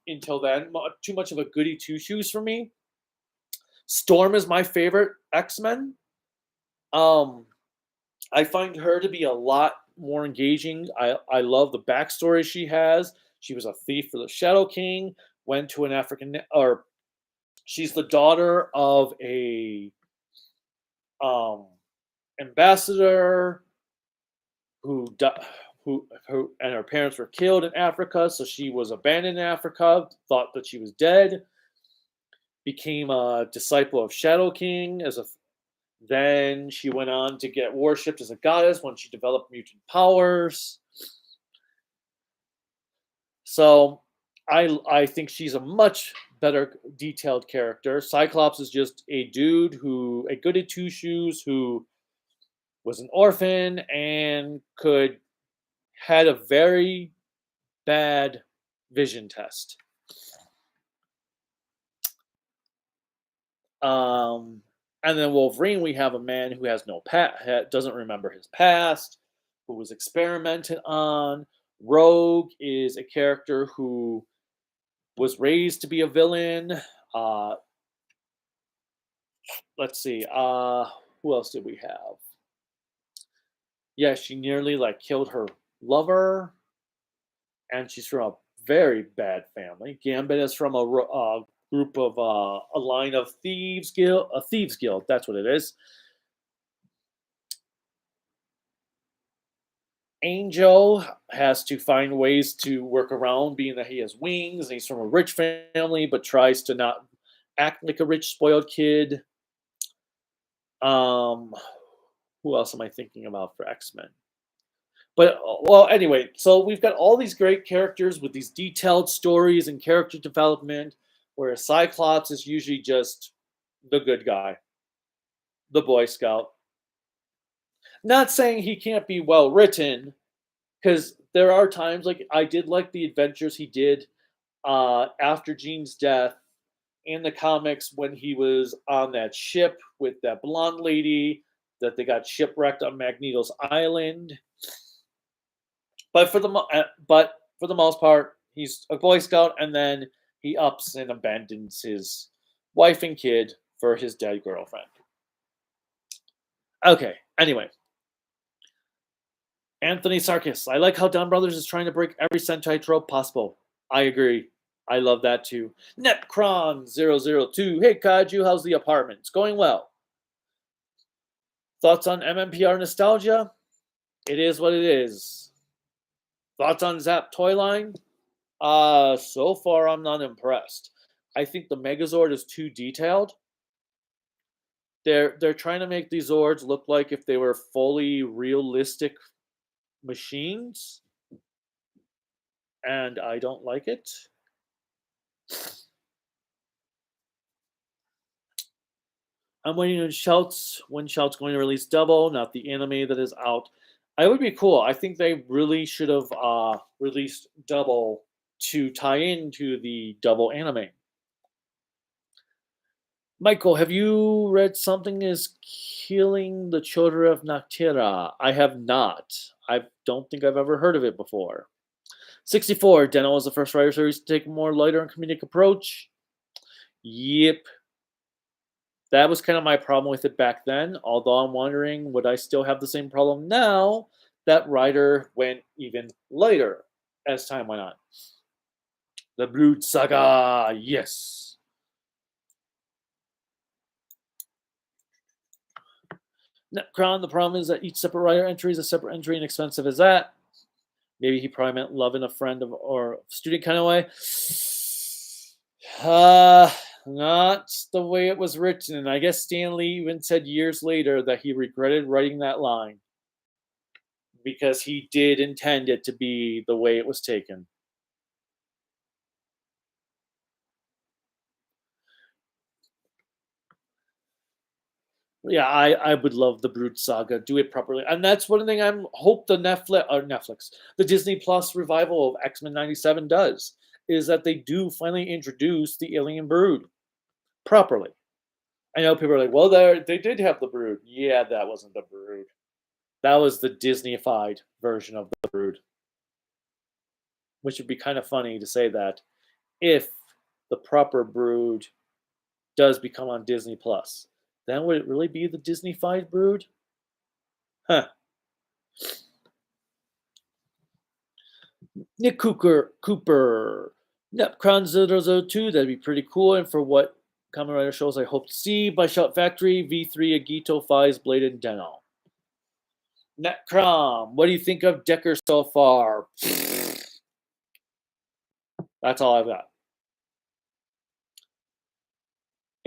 until then, too much of a goody two-shoes for me. Storm is my favorite X-Men. I find her to be a lot more engaging. I love the backstory she has. She was a thief for the Shadow King, went to she's the daughter of a ambassador who and her parents were killed in Africa, so she was abandoned in Africa, thought that she was dead, became a disciple of Shadow King then she went on to get worshipped as a goddess when she developed mutant powers. So I think she's a much better detailed character. Cyclops is just a dude a goody two-shoes who was an orphan and had a very bad vision test. And then Wolverine, we have a man who has doesn't remember his past, who was experimented on. Rogue is a character who was raised to be a villain. Let's see. Who else did we have? Yeah, she nearly killed her lover, and she's from a very bad family. Gambit is from a group of a line of thieves guild. That's what it is. Angel has to find ways to work around, being that he has wings and he's from a rich family, but tries to not act like a rich, spoiled kid. Um, who else am I thinking about for X-Men? But well, anyway, so we've got all these great characters with these detailed stories and character development, where Cyclops is usually just the good guy, the Boy Scout. Not saying he can't be well written, because there are times like I did like the adventures he did after Jean's death in the comics when he was on that ship with that blonde lady that they got shipwrecked on Magneto's island. But for the most part, he's a Boy Scout, and then he ups and abandons his wife and kid for his dead girlfriend. Okay. Anyway, Anthony Sarkis. I like how Don Brothers is trying to break every Sentai trope possible. I agree. I love that too. Netcron002. Hey, Kaiju, how's the apartment? It's going well. Thoughts on MMPR nostalgia? It is what it is. Thoughts on Zap Toyline? So far I'm not impressed. I think the Megazord is too detailed. They're trying to make these Zords look like if they were fully realistic machines, and I don't like it. I'm waiting on Shouts when Shouts going to release Double, not the anime that is out. I would be cool. I think they really should have released Double to tie into the Double anime. Michael, have you read Something is Killing the Children of Noctera? I have not. I don't think I've ever heard of it before. 64. Deno was the first writer series to take a more lighter and comedic approach. Yep. That was kind of my problem with it back then, although I'm wondering, would I still have the same problem now that writer went even lighter as time went on? The Brood Saga, yes. Necron, the problem is that each separate writer entry is a separate entry and expensive as that. Maybe he probably meant loving a friend of, or student kind of way. Not the way it was written. And I guess Stan Lee even said years later that he regretted writing that line because he did intend it to be the way it was taken. Yeah, I would love the Brood Saga. Do it properly, and that's one thing I'm hope the Netflix, the Disney Plus revival of X-Men '97 does, is that they do finally introduce the Alien Brood properly. I know people are like, well, they did have the Brood. Yeah, that wasn't the Brood. That was the Disney-fied version of the Brood, which would be kind of funny to say that if the proper Brood does become on Disney Plus. Then would it really be the Disney-fied Brood? Huh. Nick Cooper. Necron 002, that'd be pretty cool. And for what Kamen Rider shows I hope to see by Shout Factory, V3, Agito, Fies, Blade, and Deno. Netcrom, what do you think of Decker so far? That's all I've got.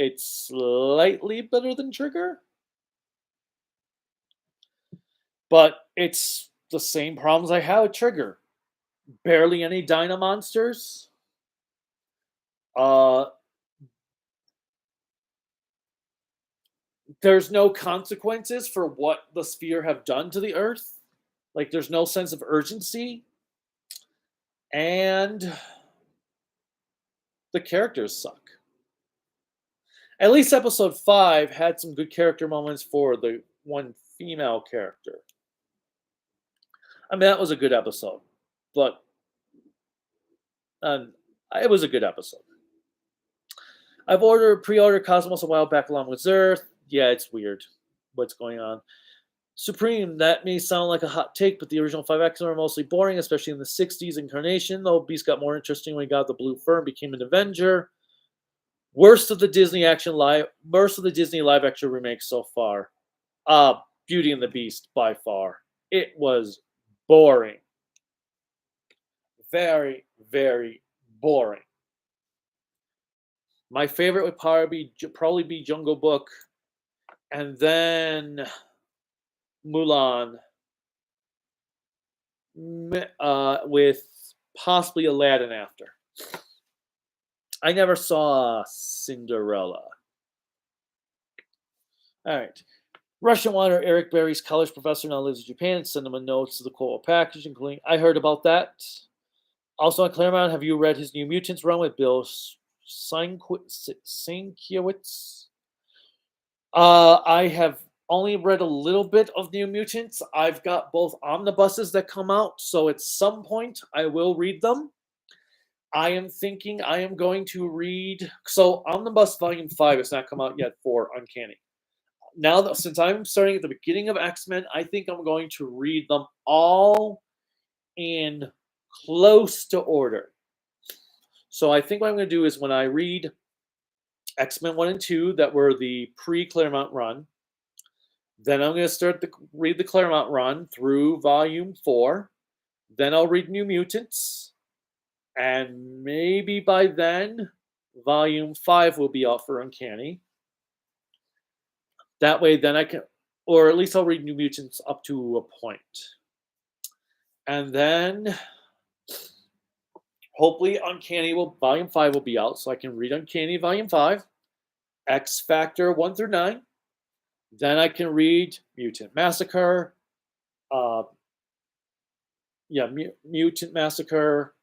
It's slightly better than Trigger, but it's the same problems I have with Trigger. Barely any Dyna monsters. There's no consequences for what the Sphere have done to the Earth. Like, there's no sense of urgency. And the characters suck. At least episode 5 had some good character moments for the one female character. I mean, that was a good episode. But it was a good episode. I've pre-ordered Cosmos a while back along with Zerth. Yeah, it's weird what's going on. Supreme, that may sound like a hot take, but the original 5X are mostly boring, especially in the 60s incarnation, though Beast got more interesting when he got the blue fur and became an Avenger. Worst of the Disney live action remakes so far. Beauty and the Beast by far. It was boring. Very, very boring. My favorite would probably be Jungle Book, and then Mulan, with possibly Aladdin after. I never saw Cinderella. All right. Russian writer Eric Berry's college professor now lives in Japan and sent him a note to the quote package, including, I heard about that. Also on Claremont, have you read his New Mutants run with Bill Sienkiewicz? I have only read a little bit of New Mutants. I've got both omnibuses that come out, so at some point I will read them. I am thinking I am going to read. So Omnibus Volume 5 has not come out yet for Uncanny. Now that since I'm starting at the beginning of X-Men, I think I'm going to read them all in close to order. So I think what I'm going to do is when I read X-Men 1 and 2 that were the pre-Claremont run, then I'm going to read the Claremont run through Volume 4. Then I'll read New Mutants. And maybe by then, Volume 5 will be out for Uncanny. That way, then I can, or at least I'll read New Mutants up to a point. And then, hopefully, Uncanny Volume 5 will be out, so I can read Uncanny Volume 5, X Factor 1 through 9. Then I can read Mutant Massacre, Mutant Massacre,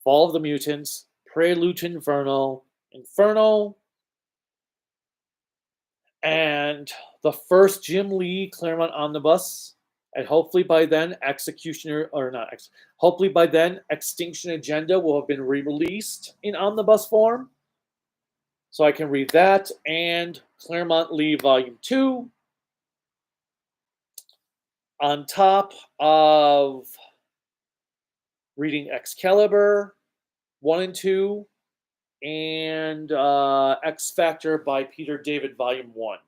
Fall of the Mutants, Prelude to Inferno, and the first Jim Lee Claremont Omnibus, and hopefully by then hopefully by then Extinction Agenda will have been re-released in omnibus form, so I can read that, and Claremont Lee Volume 2, on top of reading Excalibur 1 and 2, and X Factor by Peter David Volume 1.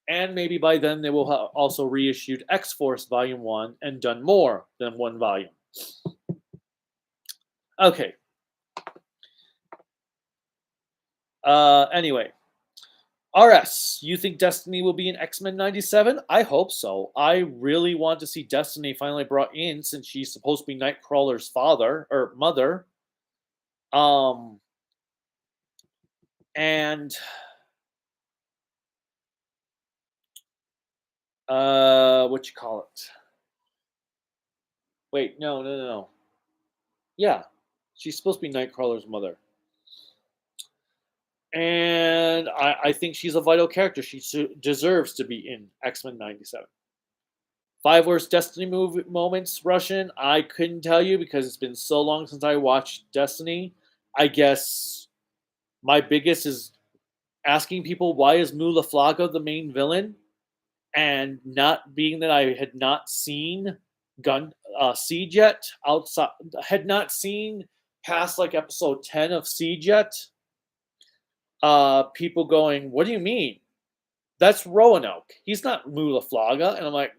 And maybe by then they will have also reissued X-Force Volume 1 and done more than one volume. Okay. Anyway. RS, you think Destiny will be in X-Men 97? I hope so. I really want to see Destiny finally brought in since she's supposed to be Nightcrawler's mother. And what you call it? Wait, no. Yeah, she's supposed to be Nightcrawler's mother. And I think she's a vital character. She deserves to be in X-Men 97. 5 worst Destiny moments, Russian. I couldn't tell you because it's been so long since I watched Destiny. I guess my biggest is asking people why is Mu Laflaga the main villain, and not being that I had not seen Siege yet, had not seen past like episode 10 of Siege yet. People going, what do you mean? That's Roanoke. He's not Mu Laflaga. And I'm like,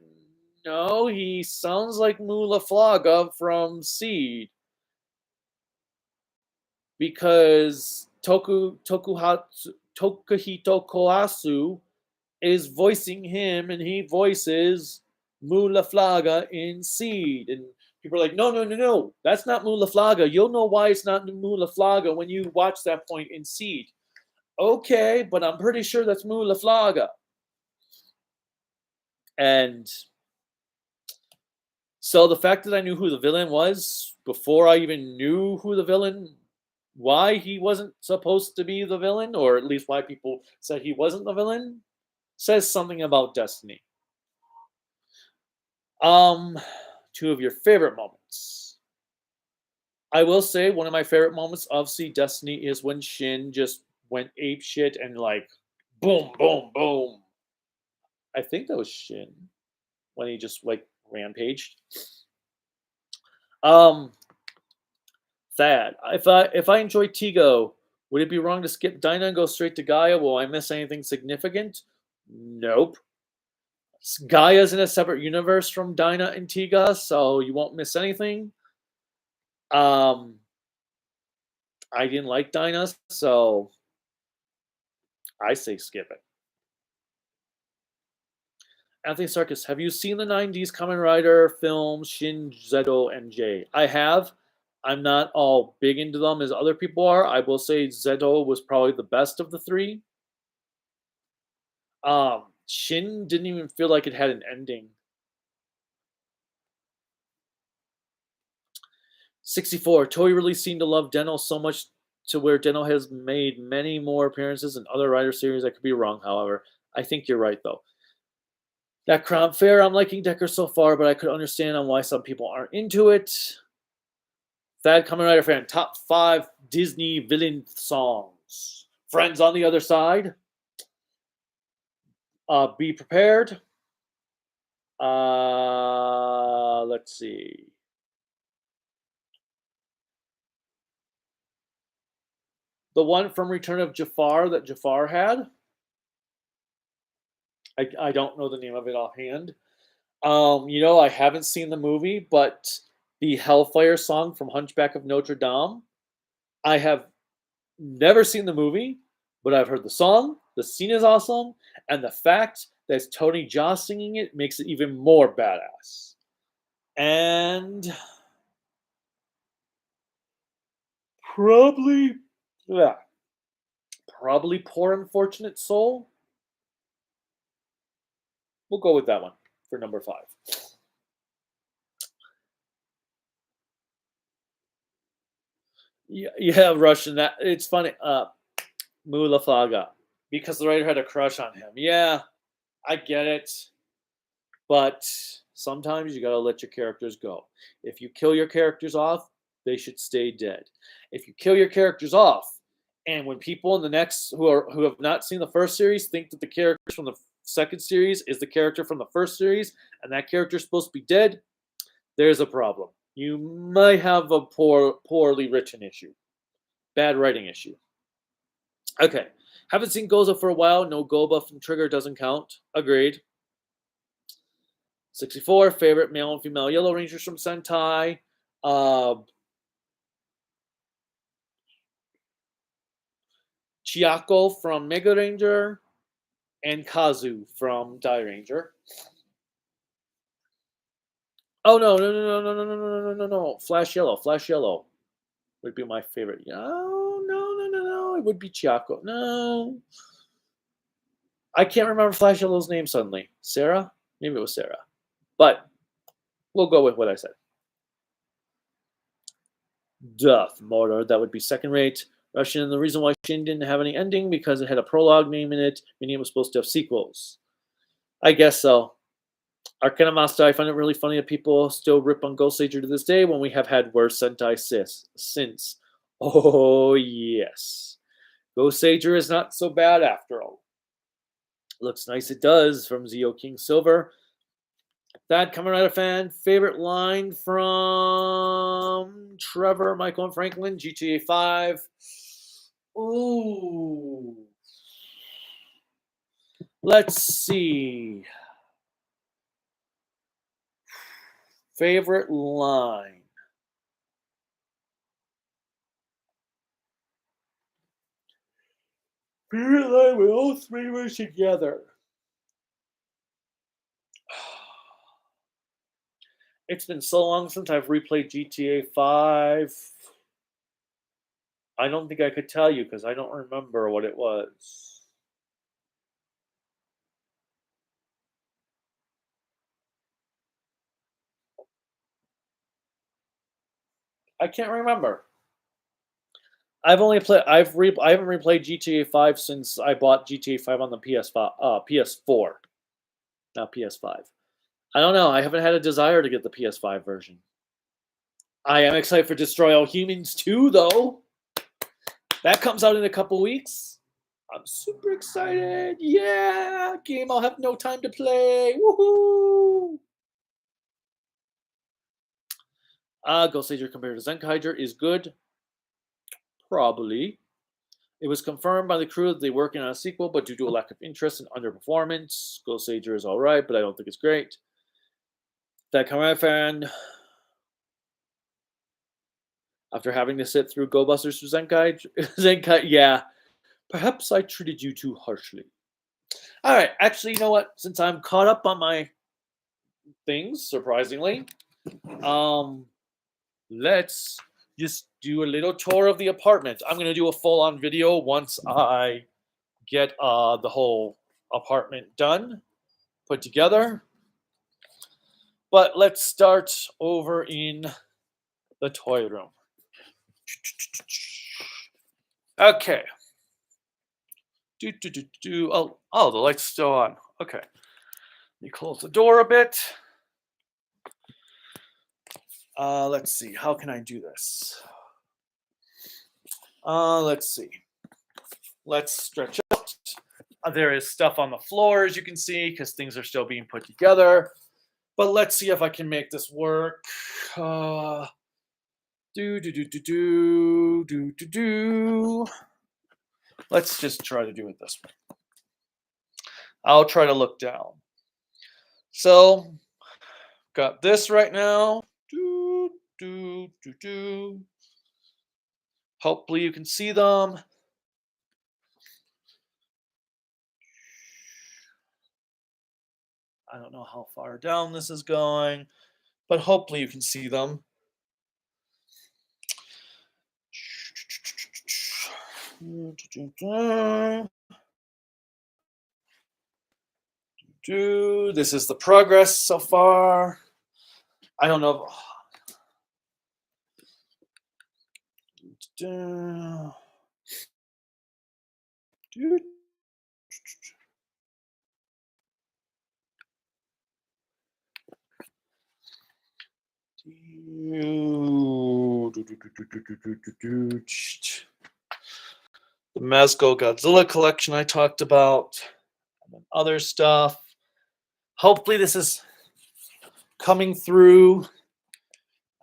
no, he sounds like Mu Laflaga from Seed. Because Tokuhito Koasu is voicing him, and he voices Mu Laflaga in Seed. And people are like, no, that's not Mu Laflaga. You'll know why it's not Mu Laflaga when you watch that point in Seed. Okay, but I'm pretty sure that's Mu Laflaga. And so the fact that I knew who the villain was before I even knew why he wasn't supposed to be the villain, or at least why people said he wasn't the villain, says something about Destiny. 2 of your favorite moments. I will say one of my favorite moments of Destiny is when Shin just went ape shit and like boom, boom, boom. I think that was Shin when he just like rampaged. Thad, if I enjoy Tigo, would it be wrong to skip Dinah and go straight to Gaia? Will I miss anything significant? Nope. Gaia's in a separate universe from Dinah and Tiga, so you won't miss anything. I I didn't like Dinah, so I say skip it. Anthony Sarkis, have you seen the 90s Kamen Rider films Shin, Zeto, and J? I have. I'm not all big into them as other people are. I will say Zeto was probably the best of the three. Shin didn't even feel like it had an ending. 64. Toei really seemed to love Deno so much to where Deno has made many more appearances in other Rider series. I could be wrong, however. I think you're right, though. That Crown Fair, I'm liking Decker so far, but I could understand on why some people aren't into it. Thad Kamen Rider fan, top 5 Disney villain songs. Friends on the Other Side. Be Prepared. Let's see. The one from Return of Jafar that Jafar had. I don't know the name of it offhand. I haven't seen the movie, but the Hellfire song from Hunchback of Notre Dame. I have never seen the movie, but I've heard the song. The scene is awesome, and the fact that it's Tony Jaa singing it makes it even more badass. And probably Poor Unfortunate Soul. We'll go with that one for number 5. Yeah, Russian. That it's funny. Mula Flaga, because the writer had a crush on him. Yeah, I get it, but sometimes you gotta let your characters go. If you kill your characters off, they should stay dead. If you kill your characters off, and when people in the next who have not seen the first series think that the characters from the second series is the character from the first series, and that character is supposed to be dead, there's a problem. You might have a poorly written issue, bad writing issue. Okay, haven't seen Goza for a while. No Goba from Trigger doesn't count. Agreed. 64, favorite male and female Yellow Rangers from Sentai. Chiako from Mega Ranger, and Kazu from Die Ranger. Oh no! Flash Yellow would be my favorite. No! It would be Chiako. No, I can't remember Flash Yellow's name suddenly. Sarah? Maybe it was Sarah, but we'll go with what I said. Duff Motor, that would be second rate. Russian, the reason why Shin didn't have any ending because it had a prologue name in it, meaning it was supposed to have sequels. I guess so. Arcana Master, I find it really funny that people still rip on Ghost Sager to this day when we have had worse Sentai since. Oh, yes. Ghost Sager is not so bad after all. Looks nice, it does, from Zio King Silver. That Kamen Rider fan, favorite line from Trevor, Michael, and Franklin, GTA 5. Ooh. Let's see. Favorite line. Favorite line when all three were together. It's been so long since I've replayed GTA 5. I don't think I could tell you because I don't remember what it was. I can't remember. I haven't replayed GTA 5 since I bought GTA 5 on the PS4, not PS5. I don't know. I haven't had a desire to get the PS5 version. I am excited for Destroy All Humans 2, though. That comes out in a couple weeks. I'm super excited. Yeah, game I'll have no time to play. Woohoo! Ghost Sager compared to Zenkaiger is good. Probably. It was confirmed by the crew that they're working on a sequel, but due to a lack of interest and underperformance, Ghost Sager is alright, but I don't think it's great. That Kamen fan. After having to sit through Go Busters for Zenkai, Zenkai, yeah, perhaps I treated you too harshly. All right, actually, you know what? Since I'm caught up on my things, surprisingly, um, let's just do a little tour of the apartment. I'm gonna do a full-on video once I get the whole apartment done, put together. But let's start over in the toy room. Okay. Oh, the light's still on. Okay. Let me close the door a bit. Let's see. How can I do this? Let's see. Let's stretch out. There is stuff on the floor, as you can see, because things are still being put together. But let's see if I can make this work. Let's just try to do it this way. I'll try to look down. So, got this right now. Hopefully you can see them. I don't know how far down this is going, but hopefully you can see them. This is the progress so far. I don't know. The Mezco Godzilla collection I talked about, and other stuff. Hopefully this is coming through.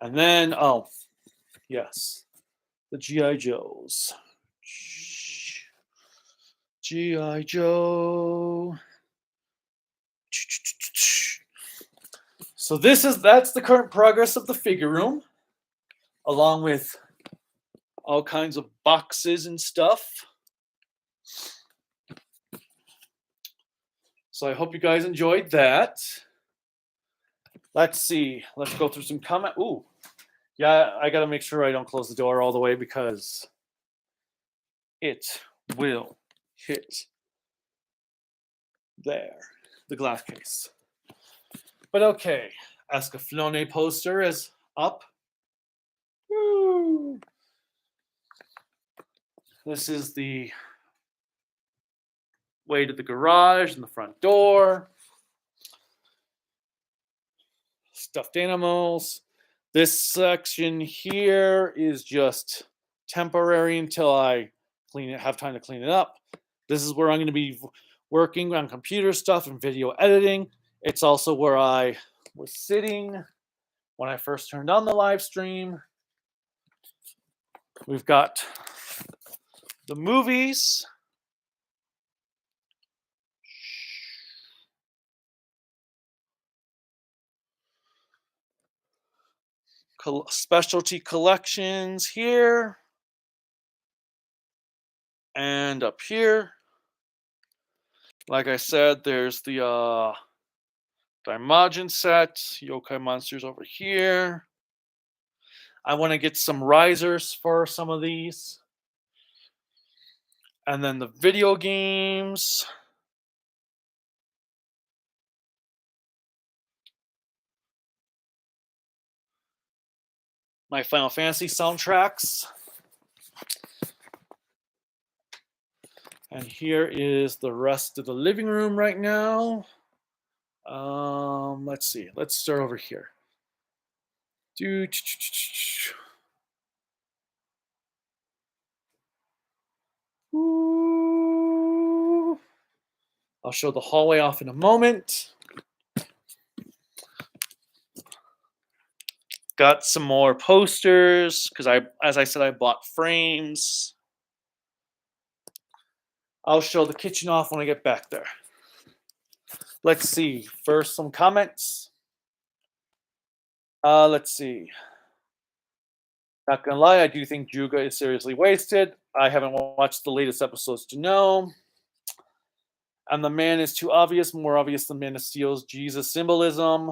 And then, oh, yes, the G.I. Joes. G.I. Joe. So that's the current progress of the figure room, along with all kinds of boxes and stuff. So I hope you guys enjoyed that. Let's see. Let's go through some comment. Ooh, yeah, I gotta make sure I don't close the door all the way because it will hit there, the glass case. But okay, Escaflowne poster is up. Woo! This is the way to the garage and the front door. Stuffed animals. This section here is just temporary until I have time to clean it up. This is where I'm going to be working on computer stuff and video editing. It's also where I was sitting when I first turned on the live stream. We've got the movies. Specialty collections here. And up here. Like I said, there's the Daimajin set, Yokai Monsters over here. I want to get some risers for some of these. And then the video games. My Final Fantasy soundtracks. And here is the rest of the living room right now. Let's see. Let's start over here. I'll show the hallway off in a moment. Got some more posters because as I said, I bought frames. I'll show the kitchen off when I get back there. Let's see. First, some comments. Let's see. Not gonna lie, I do think Juga is seriously wasted. I haven't watched the latest episodes to know. And the man is too obvious, more obvious than Man of Steel's Jesus symbolism.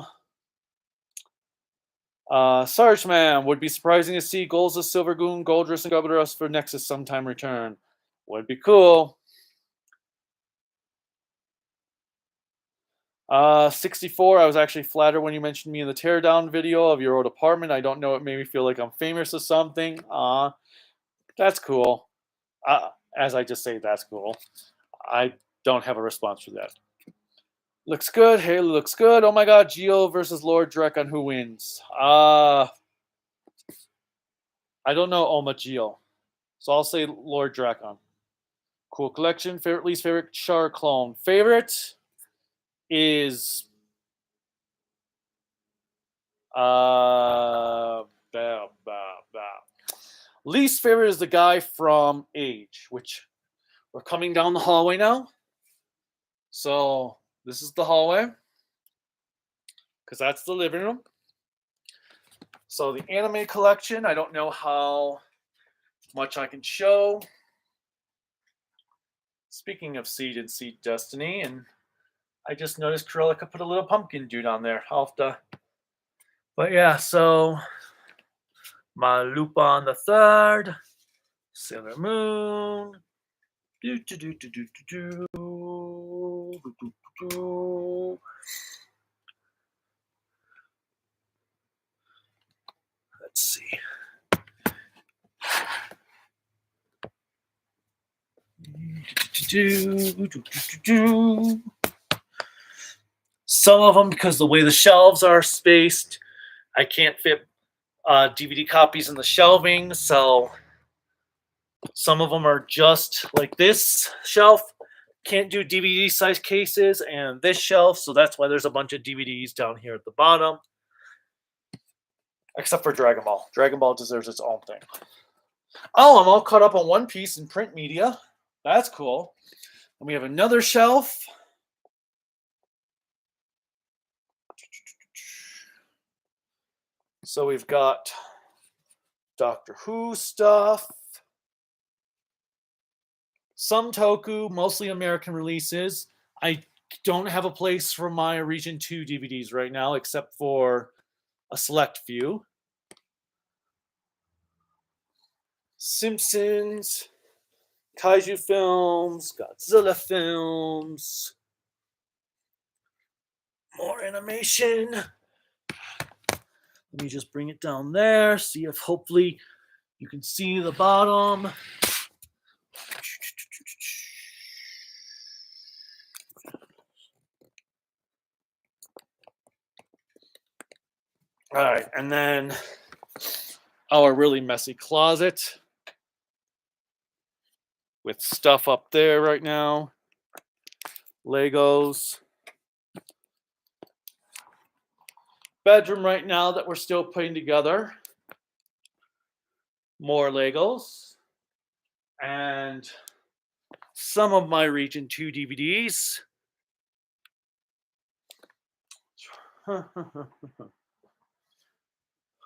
Sarge Man, would be surprising to see Goals of Silver Goon, Goldrus, and Goblerus for Nexus sometime return. Would be cool. 64, I was actually flattered when you mentioned me in the teardown video of your old apartment. I don't know, it made me feel like I'm famous or something. That's cool. As I just say, that's cool. I don't have a response for that. Looks good. Hey, looks good. Oh my god, Geo versus Lord Drek on who wins. I don't know Oma Geo. So I'll say Lord Drakon. Cool collection. Favorite, least favorite Char clone. Favorite is least favorite is the guy from Age, which we're coming down the hallway now. So this is the hallway, because that's the living room. So the anime collection, I don't know how much I can show. Speaking of Seed and Seed Destiny, and I just noticed Kurilica put a little pumpkin dude on there. I'll have to. But yeah, so my Lupin the Third, Sailor Moon. Let's see. Some of them, because the way the shelves are spaced, I can't fit DVD copies in the shelving, so some of them are just like this shelf. Can't do DVD size cases, and this shelf, so that's why there's a bunch of DVDs down here at the bottom. Except for Dragon Ball. Dragon Ball deserves its own thing. Oh, I'm all caught up on One Piece and print media. That's cool. And we have another shelf. So we've got Doctor Who stuff. Some Toku, mostly American releases. I don't have a place for my Region 2 DVDs right now, except for a select few. Simpsons, kaiju films, Godzilla films, more animation. Let me just bring it down there, see if hopefully you can see the bottom. All right, and then our really messy closet with stuff up there right now. Legos. Bedroom right now that we're still putting together. More Legos. And some of my Region 2 DVDs.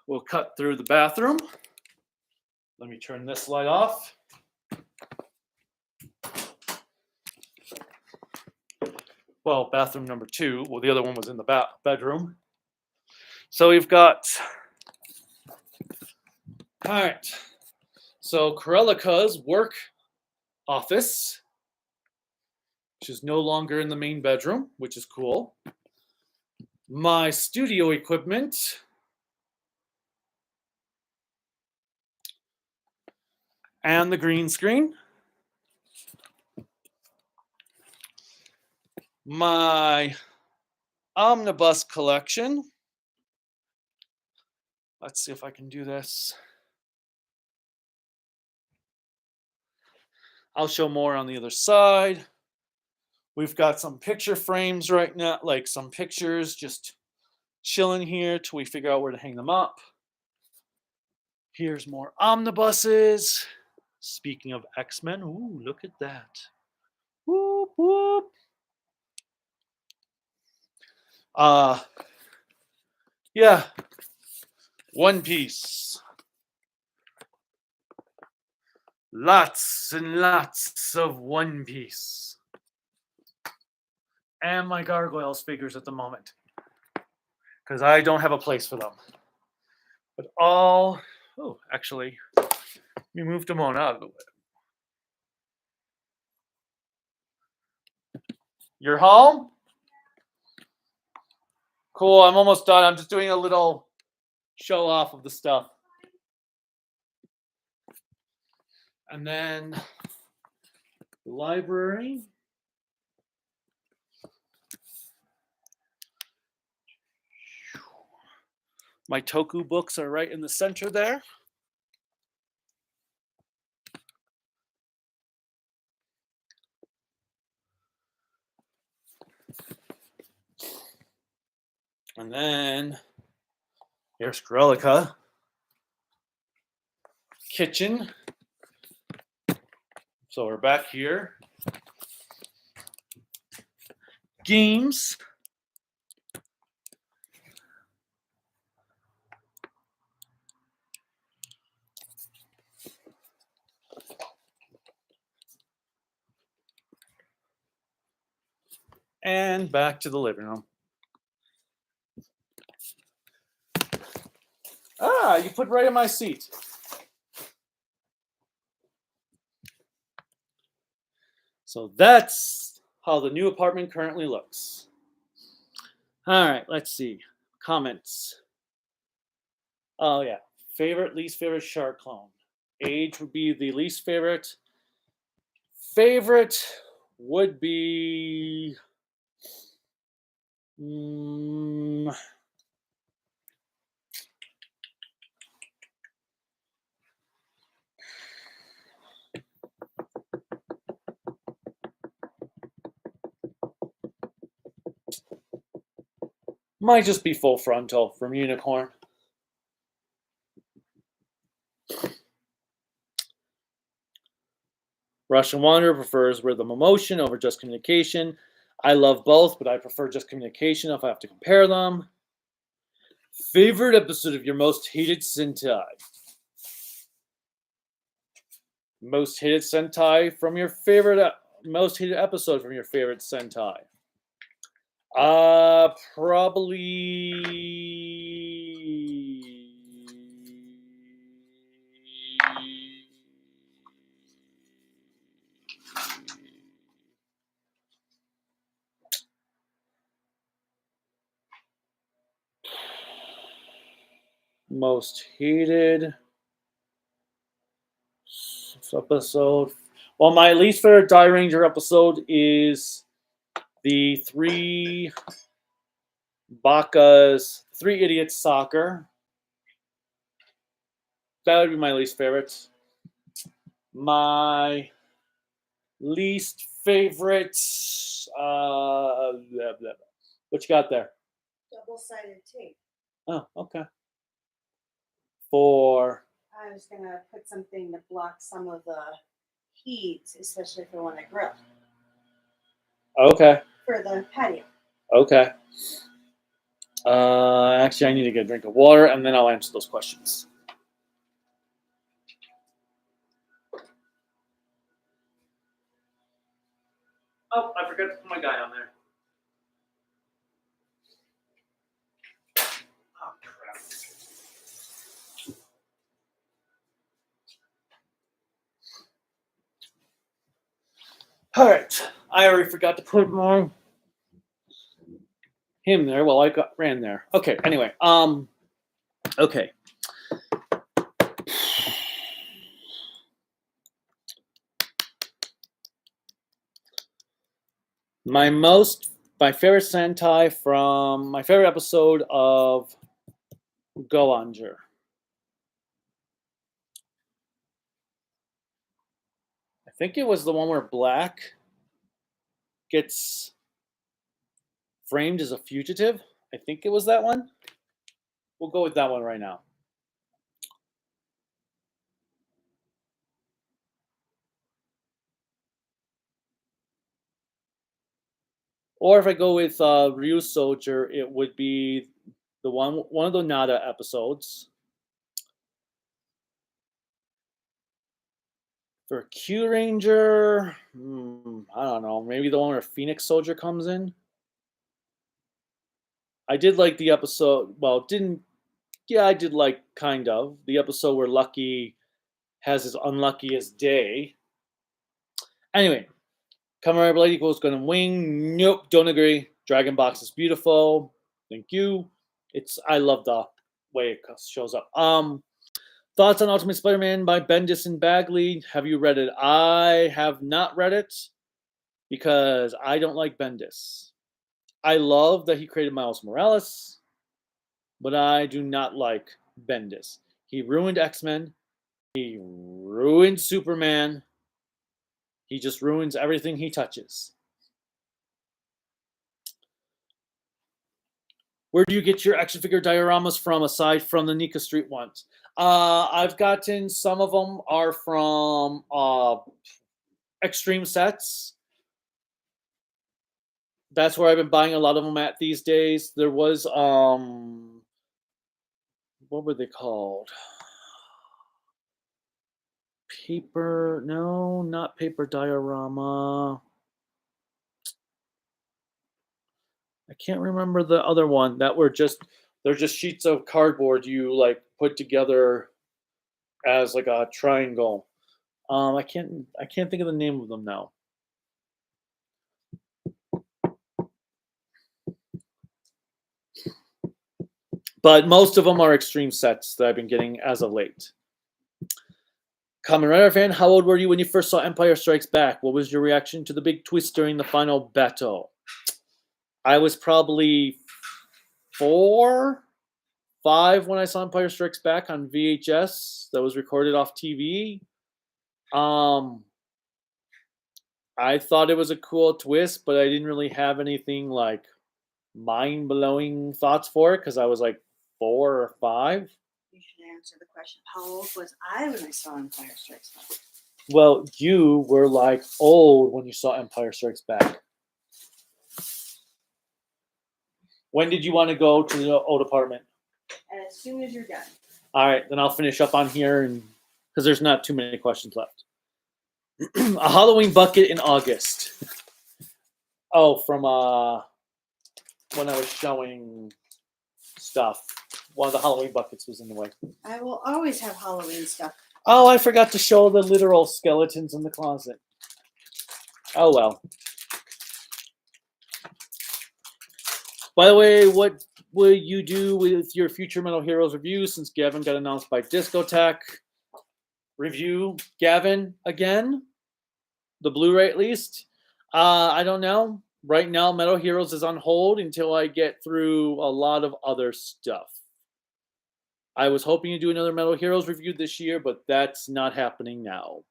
We'll cut through the bathroom. Let me turn this light off. Well, bathroom number 2. Well, the other one was in the bedroom. So we've got, all right. So Kurilica's work office, which is no longer in the main bedroom, which is cool. My studio equipment. And the green screen. My omnibus collection. Let's see if I can do this. I'll show more on the other side. We've got some picture frames right now, like some pictures just chilling here till we figure out where to hang them up. Here's more omnibuses. Speaking of X-Men, ooh, look at that. Whoop, whoop. Yeah. One Piece. Lots and lots of One Piece. And my Gargoyles figures at the moment. Because I don't have a place for them. But all... Oh, actually, we moved them on out of the way. You're home? Cool, I'm almost done. I'm just doing a little show off of the stuff. And then the library. My Toku books are right in the center there. And then here's Grelica. Kitchen. So we're back here. Games. And back to the living room. Ah, you put right in my seat. So that's how the new apartment currently looks. All right, let's see. Comments. Oh, yeah. Favorite, least favorite shark clone. Age would be the least favorite. Favorite would be... might just be full frontal from Unicorn. Russian Wanderer prefers rhythm emotion over just communication. I love both, but I prefer just communication if I have to compare them. Favorite episode of your most hated Sentai? Most hated Sentai from your favorite, most hated episode from your favorite Sentai? Probably... most hated episode. Well, my least favorite Die Ranger episode is the three idiots soccer. That would be my least favorite. My least favorite. What you got there? Double-sided tape. Oh, okay. For. I was gonna put something to block some of the heat, especially if I want to grill. Okay. For the patio. Okay. Actually, I need to get a drink of water, and then I'll answer those questions. Oh, I forgot to put my guy on there. Oh, crap. All right. I already forgot to put him there. Well, I ran there. Okay. Anyway. Okay. My favorite Sentai from my favorite episode of Goanger. I think it was the one where Black gets framed as a fugitive. I think it was that one. We'll go with that one right now. Or if I go with Ryu Soldier, it would be the one of the Nada episodes. For Q Ranger, I don't know. Maybe the one where Phoenix Soldier comes in. I did like the episode. Well, didn't. Yeah, I did like kind of the episode where Lucky has his unluckiest day. Anyway, Kamen Rider Blade equals Gundam Wing. Nope, don't agree. Dragon Box is beautiful. Thank you. I love the way it shows up. Thoughts on Ultimate Spider-Man by Bendis and Bagley. Have you read it? I have not read it because I don't like Bendis. I love that he created Miles Morales, but I do not like Bendis. He ruined X-Men. He ruined Superman. He just ruins everything he touches. Where do you get your action figure dioramas from aside from the Nika Street ones? I've gotten some of them are from Extreme Sets. That's where I've been buying a lot of them at these days. There was what were they called? Paper? No, not paper diorama. I can't remember the other one that were they're just sheets of cardboard you like put together as like a triangle. I can't think of the name of them now. But most of them are Extreme Sets that I've been getting as of late. Kamen Rider fan, how old were you when you first saw Empire Strikes Back? What was your reaction to the big twist during the final battle? I was probably 4, 5 when I saw Empire Strikes Back on VHS that was recorded off TV. I thought it was a cool twist, but I didn't really have anything like mind-blowing thoughts for it because I was like 4 or 5. You should answer the question. How old was I when I saw Empire Strikes Back? Well, you were like old when you saw Empire Strikes Back. When did you want to go to the old apartment? As soon as you're done. All right, then I'll finish up on here and because there's not too many questions left. A Halloween bucket in August. Oh, from when I was showing stuff. One of the Halloween buckets was in the way. I will always have Halloween stuff. Oh, I forgot to show the literal skeletons in the closet. Oh, well. By the way, what will you do with your future Metal Heroes review since Gavin got announced by Discotech? Review Gavin again? The Blu-ray at least? I don't know. Right now, Metal Heroes is on hold until I get through a lot of other stuff. I was hoping to do another Metal Heroes review this year, but that's not happening now.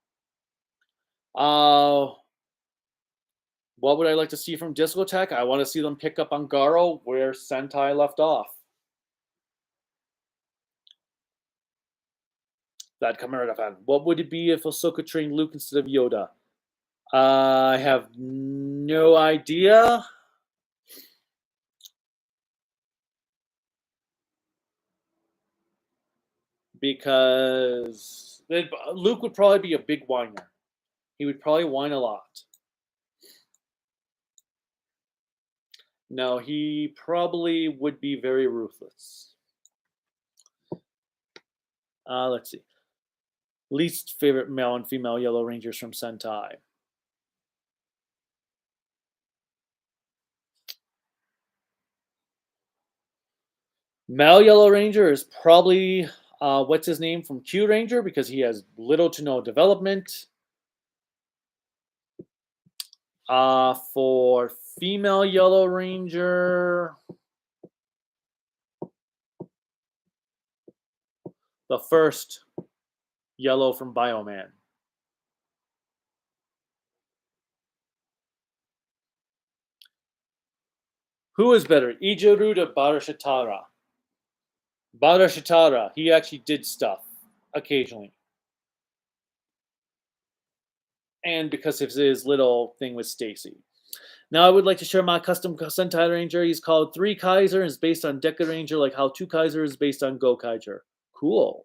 What would I like to see from Discotech? I want to see them pick up on Garo where Sentai left off. That Kamen Rider fan. What would it be if Ahsoka trained Luke instead of Yoda? I have no idea. Because Luke would probably be a big whiner. He would probably whine a lot. No, he probably would be very ruthless. Let's see. Least favorite male and female Yellow Rangers from Sentai. Male Yellow Ranger is probably what's his name from Q Ranger because he has little to no development. For female Yellow Ranger, the first Yellow from Bioman. Who is better, Ijiru or Barashitara? Barashitara, he actually did stuff occasionally. And because of his little thing with Stacy. Now I would like to share my custom Sentai Ranger. He's called 3 Kaiser and is based on Deca Ranger, like how 2 Kaiser is based on Go Kaiser. Cool.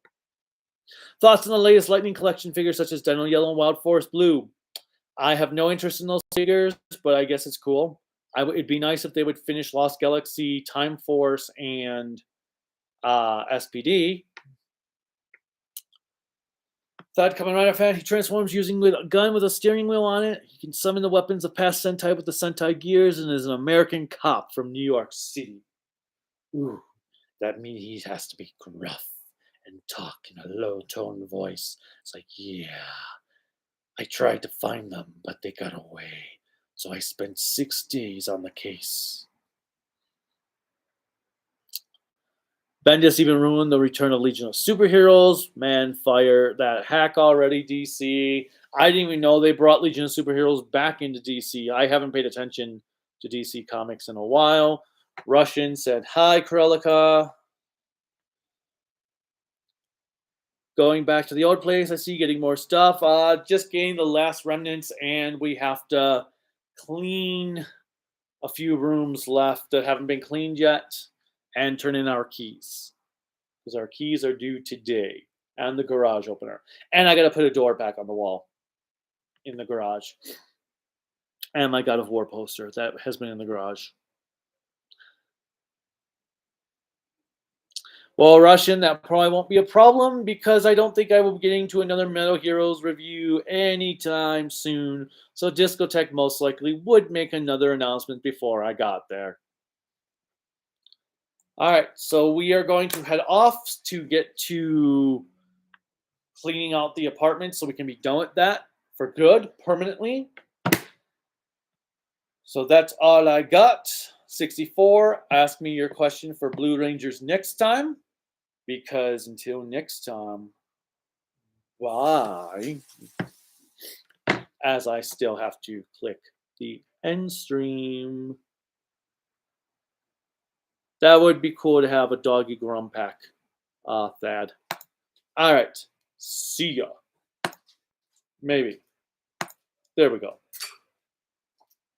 Thoughts on the latest Lightning Collection figures such as Dino Yellow and Wild Forest Blue? I have no interest in those figures, but I guess it's cool. It'd be nice if they would finish Lost Galaxy, Time Force, and SPD. Thought coming right off, he transforms using a gun with a steering wheel on it. He can summon the weapons of past Sentai with the Sentai gears and is an American cop from New York City. Ooh, that means he has to be gruff and talk in a low-toned voice. It's like, yeah, I tried to find them, but they got away. So I spent 6 days on the case. Bendis even ruined the return of Legion of Superheroes. Man, fire that hack already, DC. I didn't even know they brought Legion of Superheroes back into DC. I haven't paid attention to DC Comics in a while. Russian said, hi, Krelika. Going back to the old place, I see you getting more stuff. Just getting the last remnants, and we have to clean a few rooms left that haven't been cleaned yet and turn in our keys. Because our keys are due today. And the garage opener. And I got to put a door back on the wall in the garage. And my God of War poster that has been in the garage. Well, Russian, that probably won't be a problem because I don't think I will be getting to another Metal Heroes review anytime soon. So Discotech most likely would make another announcement before I got there. All right, so we are going to head off to get to cleaning out the apartment so we can be done with that for good, permanently. So that's all I got. 64, ask me your question for Blue Rangers next time. Because until next time, bye. As I still have to click the end stream. That would be cool to have a doggy grum pack, Thad. All right, see ya. Maybe. There we go.